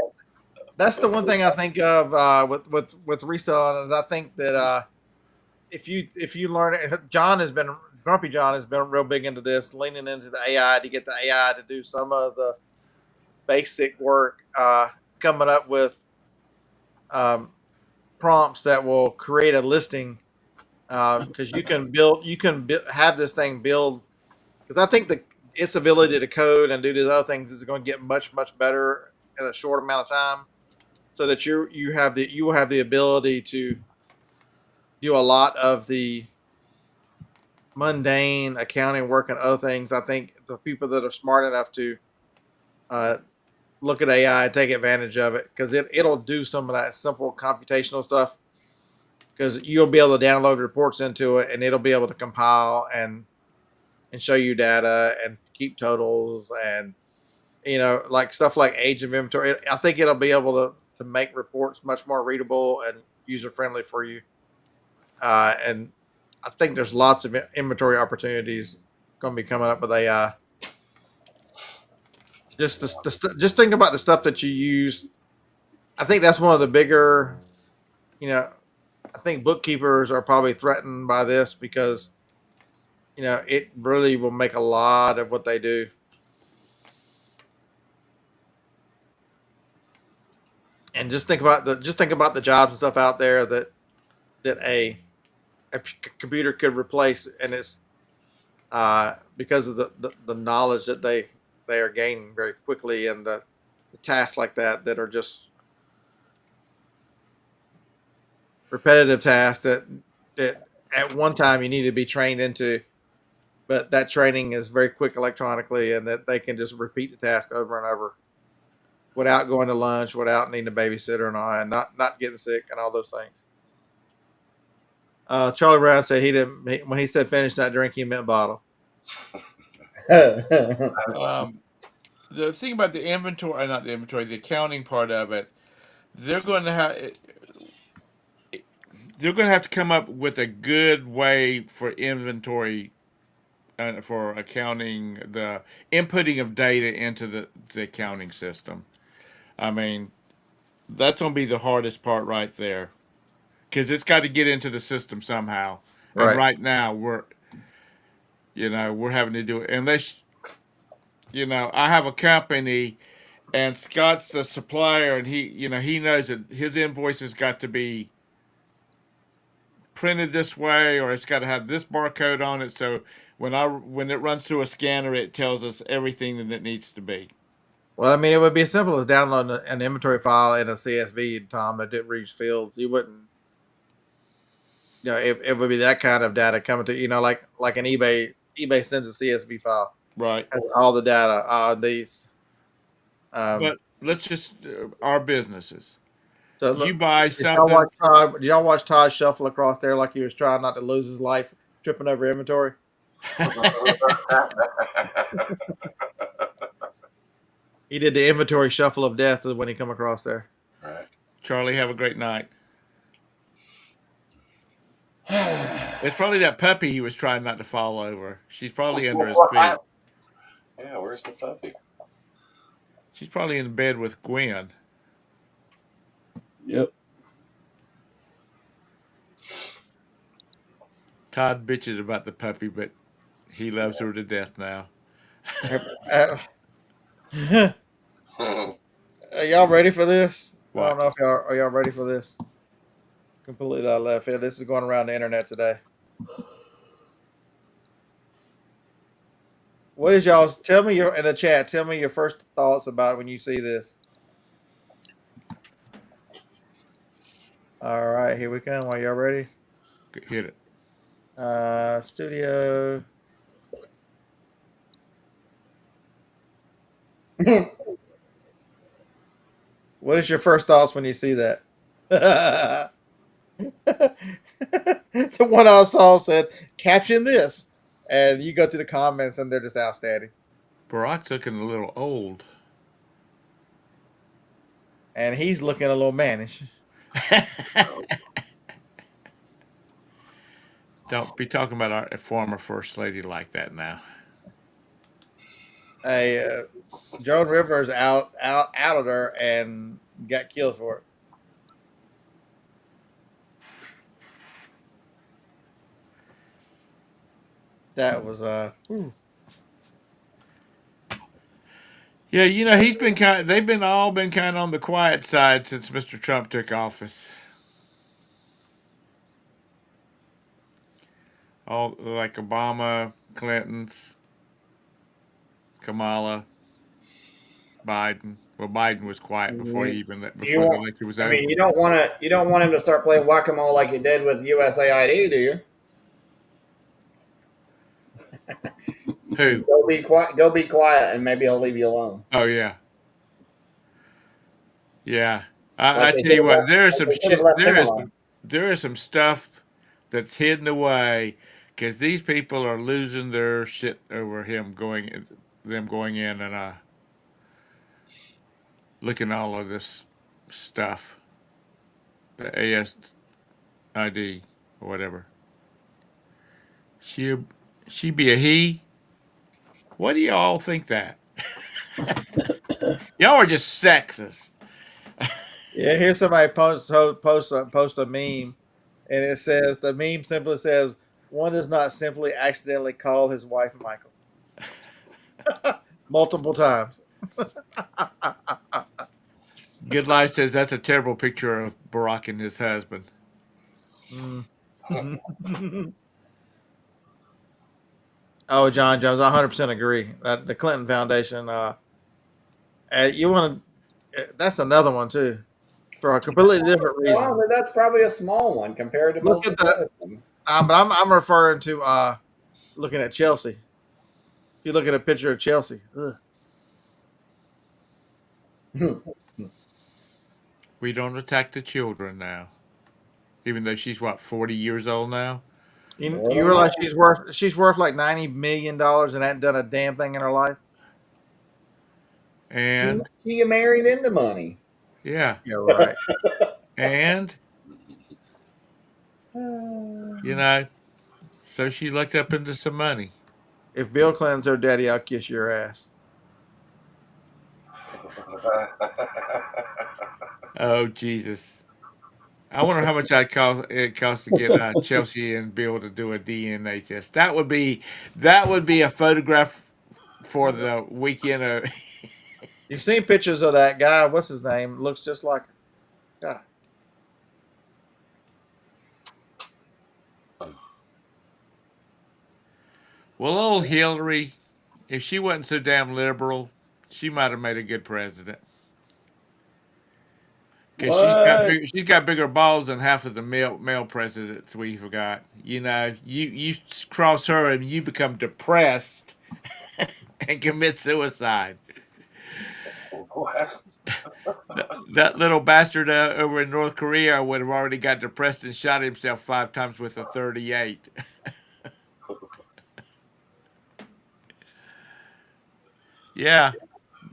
that's the one thing I think of with reselling is I think that if you learn it, Grumpy John has been real big into this, leaning into the AI to get the AI to do some of the basic work, coming up with prompts that will create a listing, because you can have this thing build, because I think its ability to code and do these other things is going to get much better in a short amount of time, so that you will have the ability to do a lot of the mundane accounting work and other things. I think the people that are smart enough to look at AI and take advantage of it, because it'll do some of that simple computational stuff, because you'll be able to download reports into it, and it'll be able to compile and show you data and keep totals, and like stuff like age of inventory. I think it'll be able to make reports much more readable and user friendly for you, and I think there's lots of inventory opportunities going to be coming up with AI. Just think about the stuff that you use. I think that's one of the bigger, I think bookkeepers are probably threatened by this, because, it really will make a lot of what they do. And just think about the jobs and stuff out there that a computer could replace, and it's because of the knowledge that they are gaining very quickly, and the tasks like that are just repetitive tasks that at one time you need to be trained into, but that training is very quick electronically, and that they can just repeat the task over and over without going to lunch, without needing a babysitter and all, and not getting sick and all those things. Charlie Brown said when he said finish that drink, he meant bottle. The thing about the inventory, not the inventory, the accounting part of it, they're going to have to come up with a good way for inventory and for accounting, the inputting of data into the accounting system. I mean, that's going to be the hardest part right there, because it's got to get into the system somehow. Right. And right now we're having to do it unless, I have a company and Scott's the supplier, and he knows that his invoice has got to be printed this way, or it's got to have this barcode on it. So when it runs through a scanner, it tells us everything that it needs to be. Well, I mean, it would be as simple as downloading an inventory file in a CSV, Tom, that didn't reach fields. You wouldn't, it would be that kind of data coming to, like an eBay sends a CSV file. Right. Has all the data, these. But let's just, our businesses. So You look, buy did y'all something. watch Todd shuffle across there like he was trying not to lose his life, tripping over inventory? He did the inventory shuffle of death when he come across there. Right. Charlie, have a great night. It's probably that puppy he was trying not to fall over. She's probably under his feet. Yeah, where's the puppy? She's probably in bed with Gwen. Yep. Todd bitches about the puppy, but he loves her to death now. Are y'all ready for this? I What? don't know if y'all ready for this. Completely out of left field. This is going around the internet today. What is y'all's? Tell me in the chat. Tell me your first thoughts about when you see this. All right, here we come. Are y'all ready? Hit it. Studio. What is your first thoughts when you see that? The one I saw said, "Caption this," and you go to the comments, and they're just outstanding. Barack's looking a little old. And he's looking a little mannish. Don't be talking about our former first lady like that now. Hey, Joan Rivers outed her and got killed for it. That was Yeah, he's been they've all been kind of on the quiet side since Mr. Trump took office. All like Obama, Clinton's, Kamala, Biden. Well, Biden was quiet before the election was over. I mean, you don't want him to start playing whack-a-mole like he did with USAID, do you? Who? Go be quiet, and maybe he'll leave you alone. Oh yeah, yeah. I tell you what, there is some shit. There is some stuff that's hidden away because these people are losing their shit over them going in and looking at all of this stuff, the ASID or whatever. She be a he. What do y'all think that? Y'all are just sexist. Yeah, here's somebody post a meme, and it says the meme simply says, "One does not simply accidentally call his wife Michael." Multiple times. Good Life says that's a terrible picture of Barack and his husband. Oh, John Jones, I 100% agree. That the Clinton Foundation, you want to, that's another one too, for a completely different reason. Well, that's probably a small one compared to most of the other things. But I'm referring to looking at Chelsea. If you look at a picture of Chelsea, We don't attack the children now, even though she's 40 years old now. You realize she's worth like $90 million and hadn't done a damn thing in her life. And she married into money. Yeah. Yeah, right. And so she looked up into some money. If Bill Clinton's her daddy, I'll kiss your ass. Oh Jesus! I wonder how much it cost to get Chelsea and Bill to do a DNA test. That would be a photograph for the weekend. You've seen pictures of that guy. What's his name? Looks just like God. Well, old Hillary, if she wasn't so damn liberal, she might have made a good president. Because she's got bigger balls than half of the male presidents we forgot. You cross her and you become depressed and commit suicide. What? That little bastard over in North Korea would have already got depressed and shot himself 5 times with a 38. Yeah,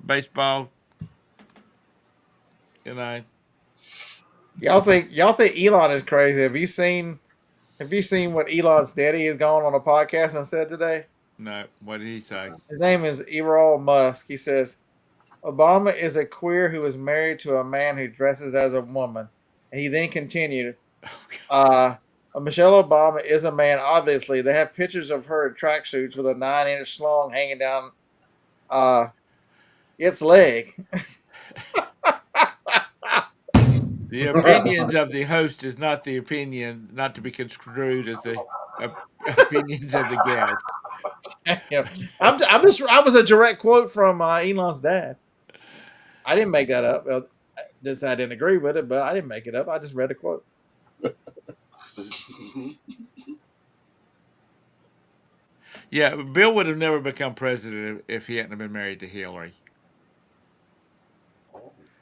baseball. You know, y'all think Elon is crazy? Have you seen what Elon's daddy has gone on a podcast and said today? no. What did he say? His name is Elon Musk. He says Obama is a queer who is married to a man who dresses as a woman. And he then continued, Michelle Obama is a man, obviously. They have pictures of her in tracksuits with a 9-inch slong hanging down its leg. The opinions of the host is not the opinion, not to be construed as the opinions of the guest. Yeah. I was a direct quote from Elon's dad. I didn't make that up. Well, I didn't agree with it, but I didn't make it up. I just read a quote. Yeah, Bill would have never become president if he hadn't been married to Hillary.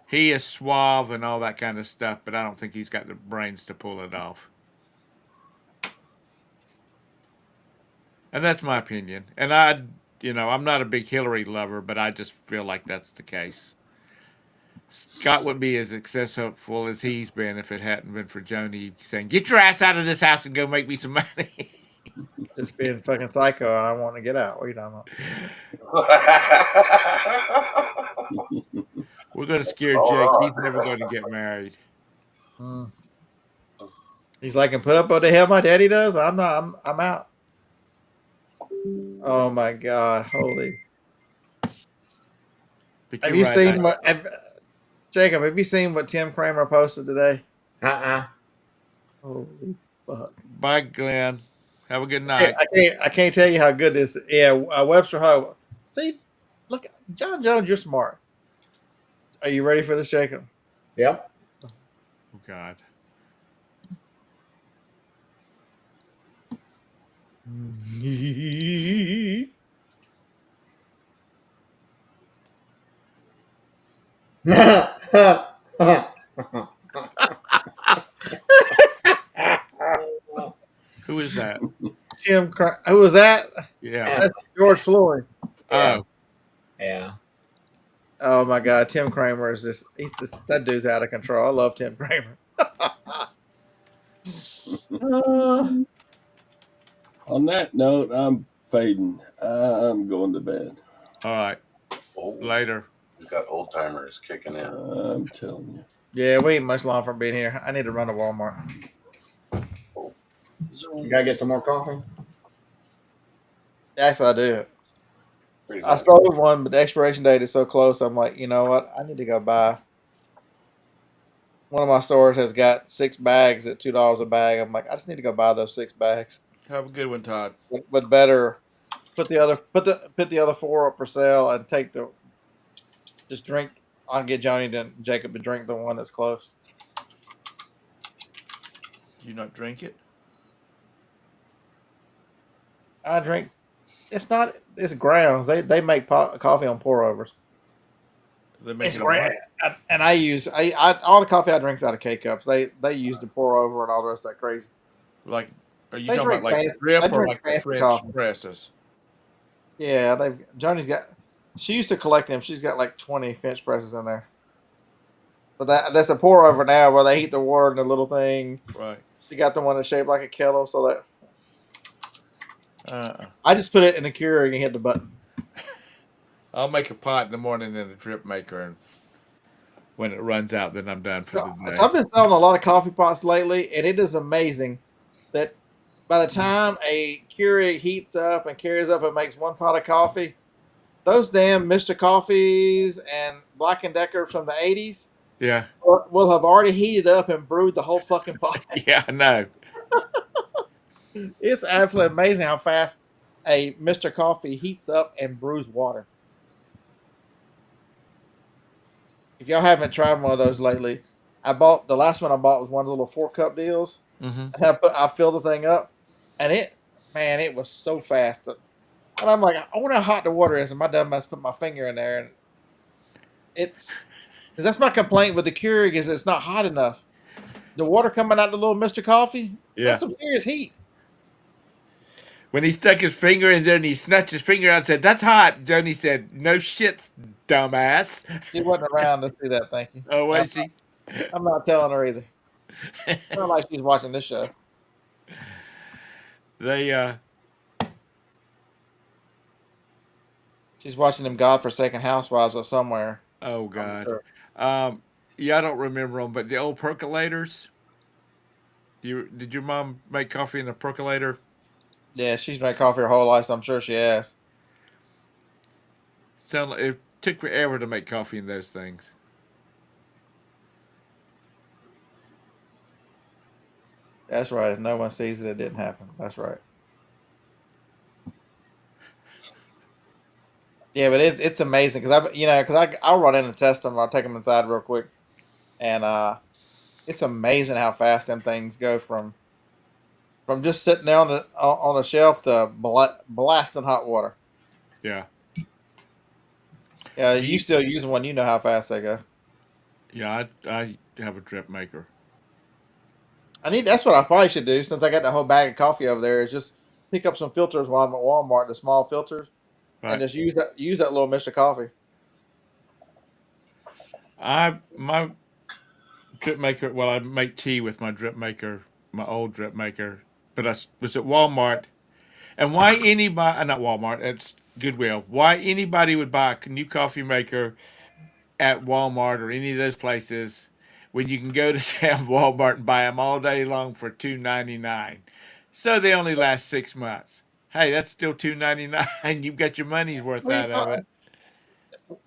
He is suave and all that kind of stuff, but I don't think he's got the brains to pull it off. And that's my opinion. And I'm not a big Hillary lover, but I just feel like that's the case. Scott wouldn't be as successful as he's been if it hadn't been for Joni saying, "Get your ass out of this house and go make me some money." Just being fucking psycho, and I want to get out. What are you talking about? We're going to scare Jake. He's never going to get married. He's like, and put up what the hell my daddy does. I'm not. I'm out. Oh my god! Holy. Have you seen what? Jacob, have you seen what Tim Kramer posted today? Holy fuck! Bye, Glenn. Have a good night. I can't tell you how good this is. Yeah, Webster Ho. See, look, John Jones, you're smart. Are you ready for this, Jacob? Yep. Oh, God. Who is that? Who was that? Yeah. That's George Floyd. Oh. Yeah. Oh my God, Tim Kramer is that dude's out of control. I love Tim Kramer. On that note, I'm fading. I'm going to bed. All right. Later. We got old timers kicking in. I'm telling you. Yeah, we ain't much long from being here. I need to run to Walmart. You gotta get some more coffee? Actually, I do. I sold one, but the expiration date is so close. I'm like, you know what? I need to go buy. One of my stores has got 6 bags at $2 a bag. I'm like, I just need to go buy those 6 bags. Have a good one, Todd. But better put the other 4 up for sale and just drink. I'll get Johnny and Jacob to drink the one that's close. You not drink it? I drink. It's grounds. They make coffee on pour overs. They make it's it ground, and I use all the coffee I drink is out of K cups. They use the pour over and all the rest of that crazy. Like, are you talking about like drip or like the French presses? Yeah, Johnny's got. She used to collect them. She's got like 20 French presses in there. But that's a pour over now where they heat the water in the little thing. Right. She got the one that's shaped like a kettle, so that. I just put it in the Keurig and hit the button. I'll make a pot in the morning in a drip maker, and when it runs out, then I'm done for the day. So I've been selling a lot of coffee pots lately, and it is amazing that by the time a Keurig heats up and carries up and makes 1 pot of coffee, those damn Mr. Coffees and Black & Decker from the 80s will have already heated up and brewed the whole fucking pot. Yeah, I know. It's absolutely amazing how fast a Mr. Coffee heats up and brews water. If y'all haven't tried one of those lately, the last one I bought was one of the little 4-cup deals. Mm-hmm. And I filled the thing up, and it was so fast. And I'm like, I wonder how hot the water is. And my dumb ass put my finger in there, and it's Because that's my complaint with the Keurig is it's not hot enough. The water coming out the little Mr. Coffee, Yeah. that's some serious heat. When he stuck his finger in there and he snatched his finger out and said, "That's hot," Joni said, "No shit, dumbass." She wasn't around to see that. Thank you. Oh, was she? I'm not telling her either. It's not like she's watching this show. They She's watching them godforsaken housewives or somewhere. oh God. Sure. Yeah, I don't remember them, but the old percolators. Did your mom make coffee in a percolator? Yeah, she's made coffee her whole life, so I'm sure she has. Sound like it took forever to make coffee in those things. That's right. If no one sees it, it didn't happen. That's right. Yeah, but it's amazing because I'll run in and test them. I'll take them inside real quick, and it's amazing how fast them things go from just sitting there on the shelf to blasting hot water. Yeah. Yeah, you still using one? You know how fast they go. Yeah, I have a drip maker. That's what I probably should do since I got the whole bag of coffee over there. Is just pick up some filters while I'm at Walmart, the small filters, Right. and just use that little Mr. Coffee. My drip maker. Well, I make tea with my drip maker, my old drip maker. But I was at Walmart, and why anybody? Not Walmart. It's Goodwill. Why anybody would buy a new coffee maker at Walmart or any of those places when you can go to Sam Walmart and buy them all day long for $2.99. So they only last 6 months. Hey, that's still $2.99. You've got your money's worth out of it.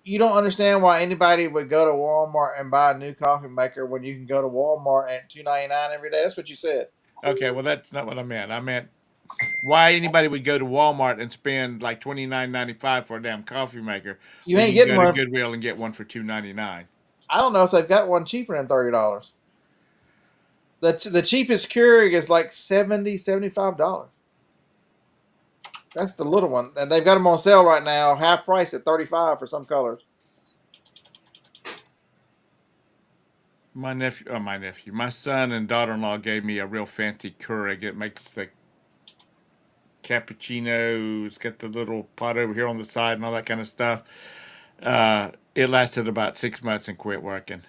You don't understand why anybody would go to Walmart and buy a new coffee maker when you can go to Walmart at $2.99 every day. That's what you said. Okay, well that's not what I meant. I meant why anybody would go to Walmart and spend like $29.95 for a damn coffee maker. You when ain't you can getting go one. to Goodwill and get one for $2.99. I don't know if they've got one cheaper than $30. The cheapest Keurig is like $70, $75. That's the little one, and they've got them on sale right now, half price at $35 for some colors. My son and daughter-in-law gave me a real fancy Keurig. It makes the cappuccinos, got the little pot over here on the side and all that kind of stuff. It lasted about 6 months and quit working.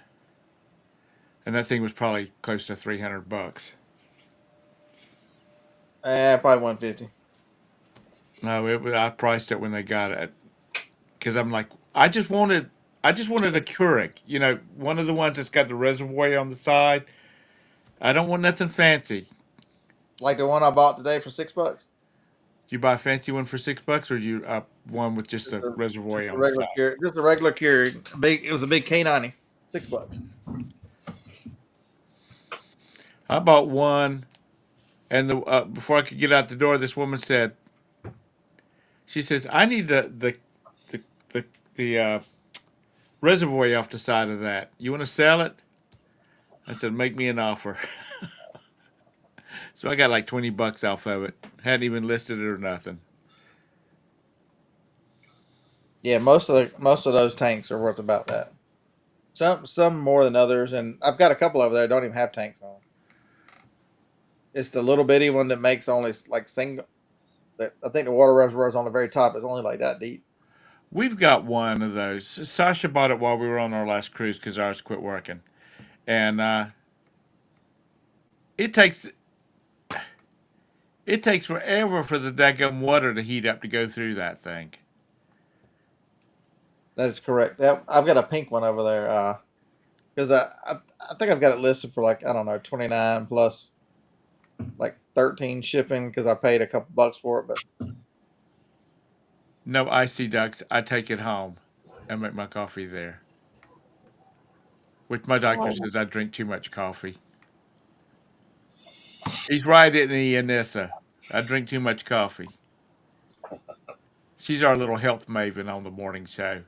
And that thing was probably close to $300. Probably 150. No, I priced it when they got it because I'm like, I just wanted a Keurig, one of the ones that's got the reservoir on the side. I don't want nothing fancy. Like the one I bought today for $6. Did you buy a fancy one for $6, or did you one with just a reservoir on the side? Just a regular Keurig. It was a big K90, $6. I bought one, and before I could get out the door, this woman said, she says, "I need the reservoir off the side of that. You want to sell it?" I said, "Make me an offer." So I got like $20 off of it. Hadn't even listed it or nothing. Yeah, most of those tanks are worth about that. Some more than others, and I've got a couple over there that don't even have tanks on. It's the little bitty one that makes only like single. I think the water reservoir is on the very top. It's only like that deep. We've got one of those. Sasha bought it while we were on our last cruise because ours quit working, and it takes forever for the daggum water to heat up to go through that thing. That is correct. I've got a pink one over there because I think I've got it listed for like, I don't know, 29 plus like 13 shipping because I paid a couple bucks for it. But no icy ducks. I take it home and make my coffee there. Which my doctor says I drink too much coffee. He's right, isn't he, Anissa? I drink too much coffee. She's our little health maven on the morning show.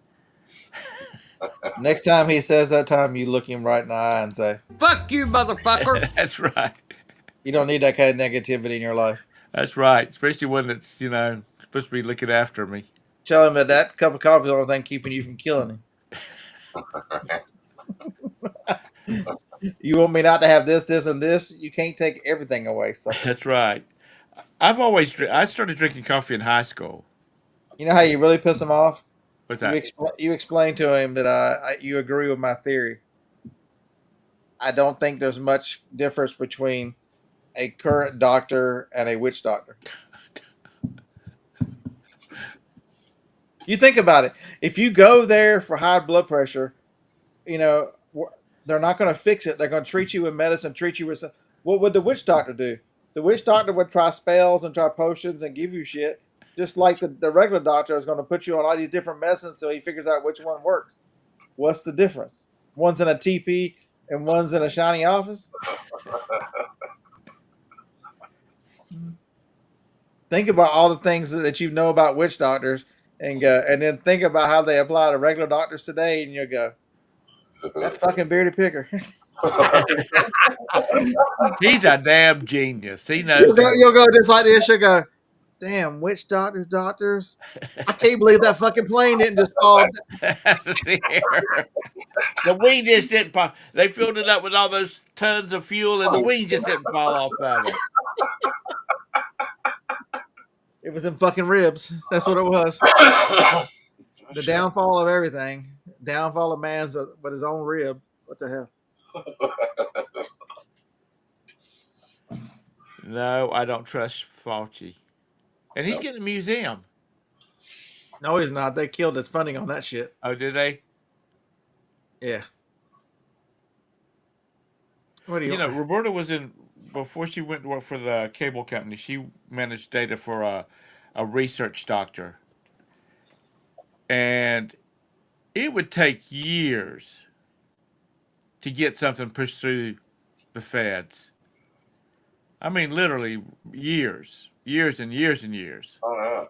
Next time he says that time, you look him right in the eye and say, "Fuck you, motherfucker." That's right. You don't need that kind of negativity in your life. That's right. Especially when it's, supposed to be looking after me. Tell him that cup of coffee is the only thing keeping you from killing him. You want me not to have this, this, and this? You can't take everything away. So That's right. I started drinking coffee in high school. you know how you really piss them off? What's You that? you explain to him that you agree with my theory. I don't think there's much difference between a current doctor and a witch doctor. You think about it. If you go there for high blood pressure, you know, they're not going to fix it. They're going to treat you with medicine, treat you with. What would the witch doctor do? The witch doctor would try spells and try potions and give you shit, just like the regular doctor is going to put you on all these different medicines so he figures out which one works. What's the difference? One's in a TP and one's in a shiny office. Think about all the things that you know about witch doctors, and then think about how they apply to regular doctors today, and you'll go, that fucking bearded picker. He's a damn genius. He knows. You'll go just like this. You'll go, damn, witch doctors. I can't believe that fucking plane didn't just fall. The wing just didn't pop. They filled it up with all those tons of fuel, and the wing just didn't fall off of it. It was in fucking ribs. That's what it was. The downfall of everything. Downfall of man's with his own rib. What the hell? No, I don't trust Fauci. And he's getting a museum. No, he's not. They killed his funding on that shit. Oh, did they? Yeah. What do You know, Roberta was in, before she went to work for the cable company, she managed data for a research doctor. And it would take years to get something pushed through the feds. I mean, literally years and years and years. Oh, yeah.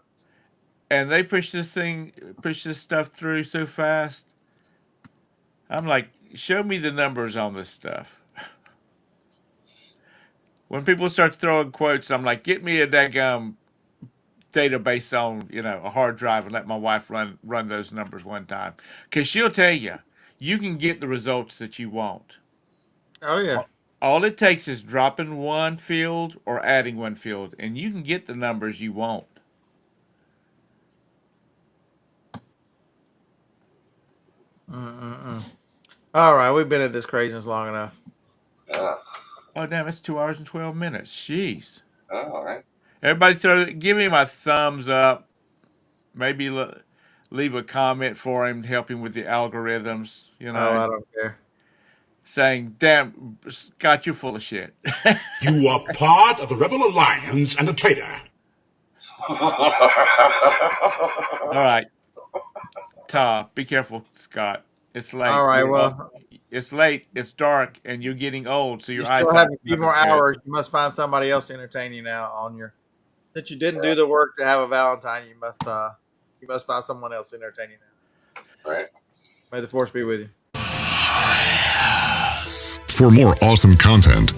And they push this stuff through so fast. I'm like, show me the numbers on this stuff. When people start throwing quotes, I'm like, get me a daggum database on, a hard drive and let my wife run those numbers one time. Because she'll tell you, you can get the results that you want. Oh, yeah. All it takes is dropping one field or adding one field, and you can get the numbers you want. All right, we've been at this craziness long enough. Yeah. Oh, damn, it's 2 hours and 12 minutes. Jeez. Oh, all right. Everybody, give him a thumbs up. Maybe leave a comment for him, help him with the algorithms. Oh, I don't care. Saying, damn, Scott, you're full of shit. You are part of the Rebel Alliance and a traitor. All right. Ta, be careful, Scott. It's late. All right, well. It's late, it's dark, and you're getting old, so your eyesight. You still have a few more hours. You must find somebody else to entertain you now on your. Since you didn't do the work to have a Valentine, you must find someone else to entertain you now. Right. May the force be with you. For more awesome content,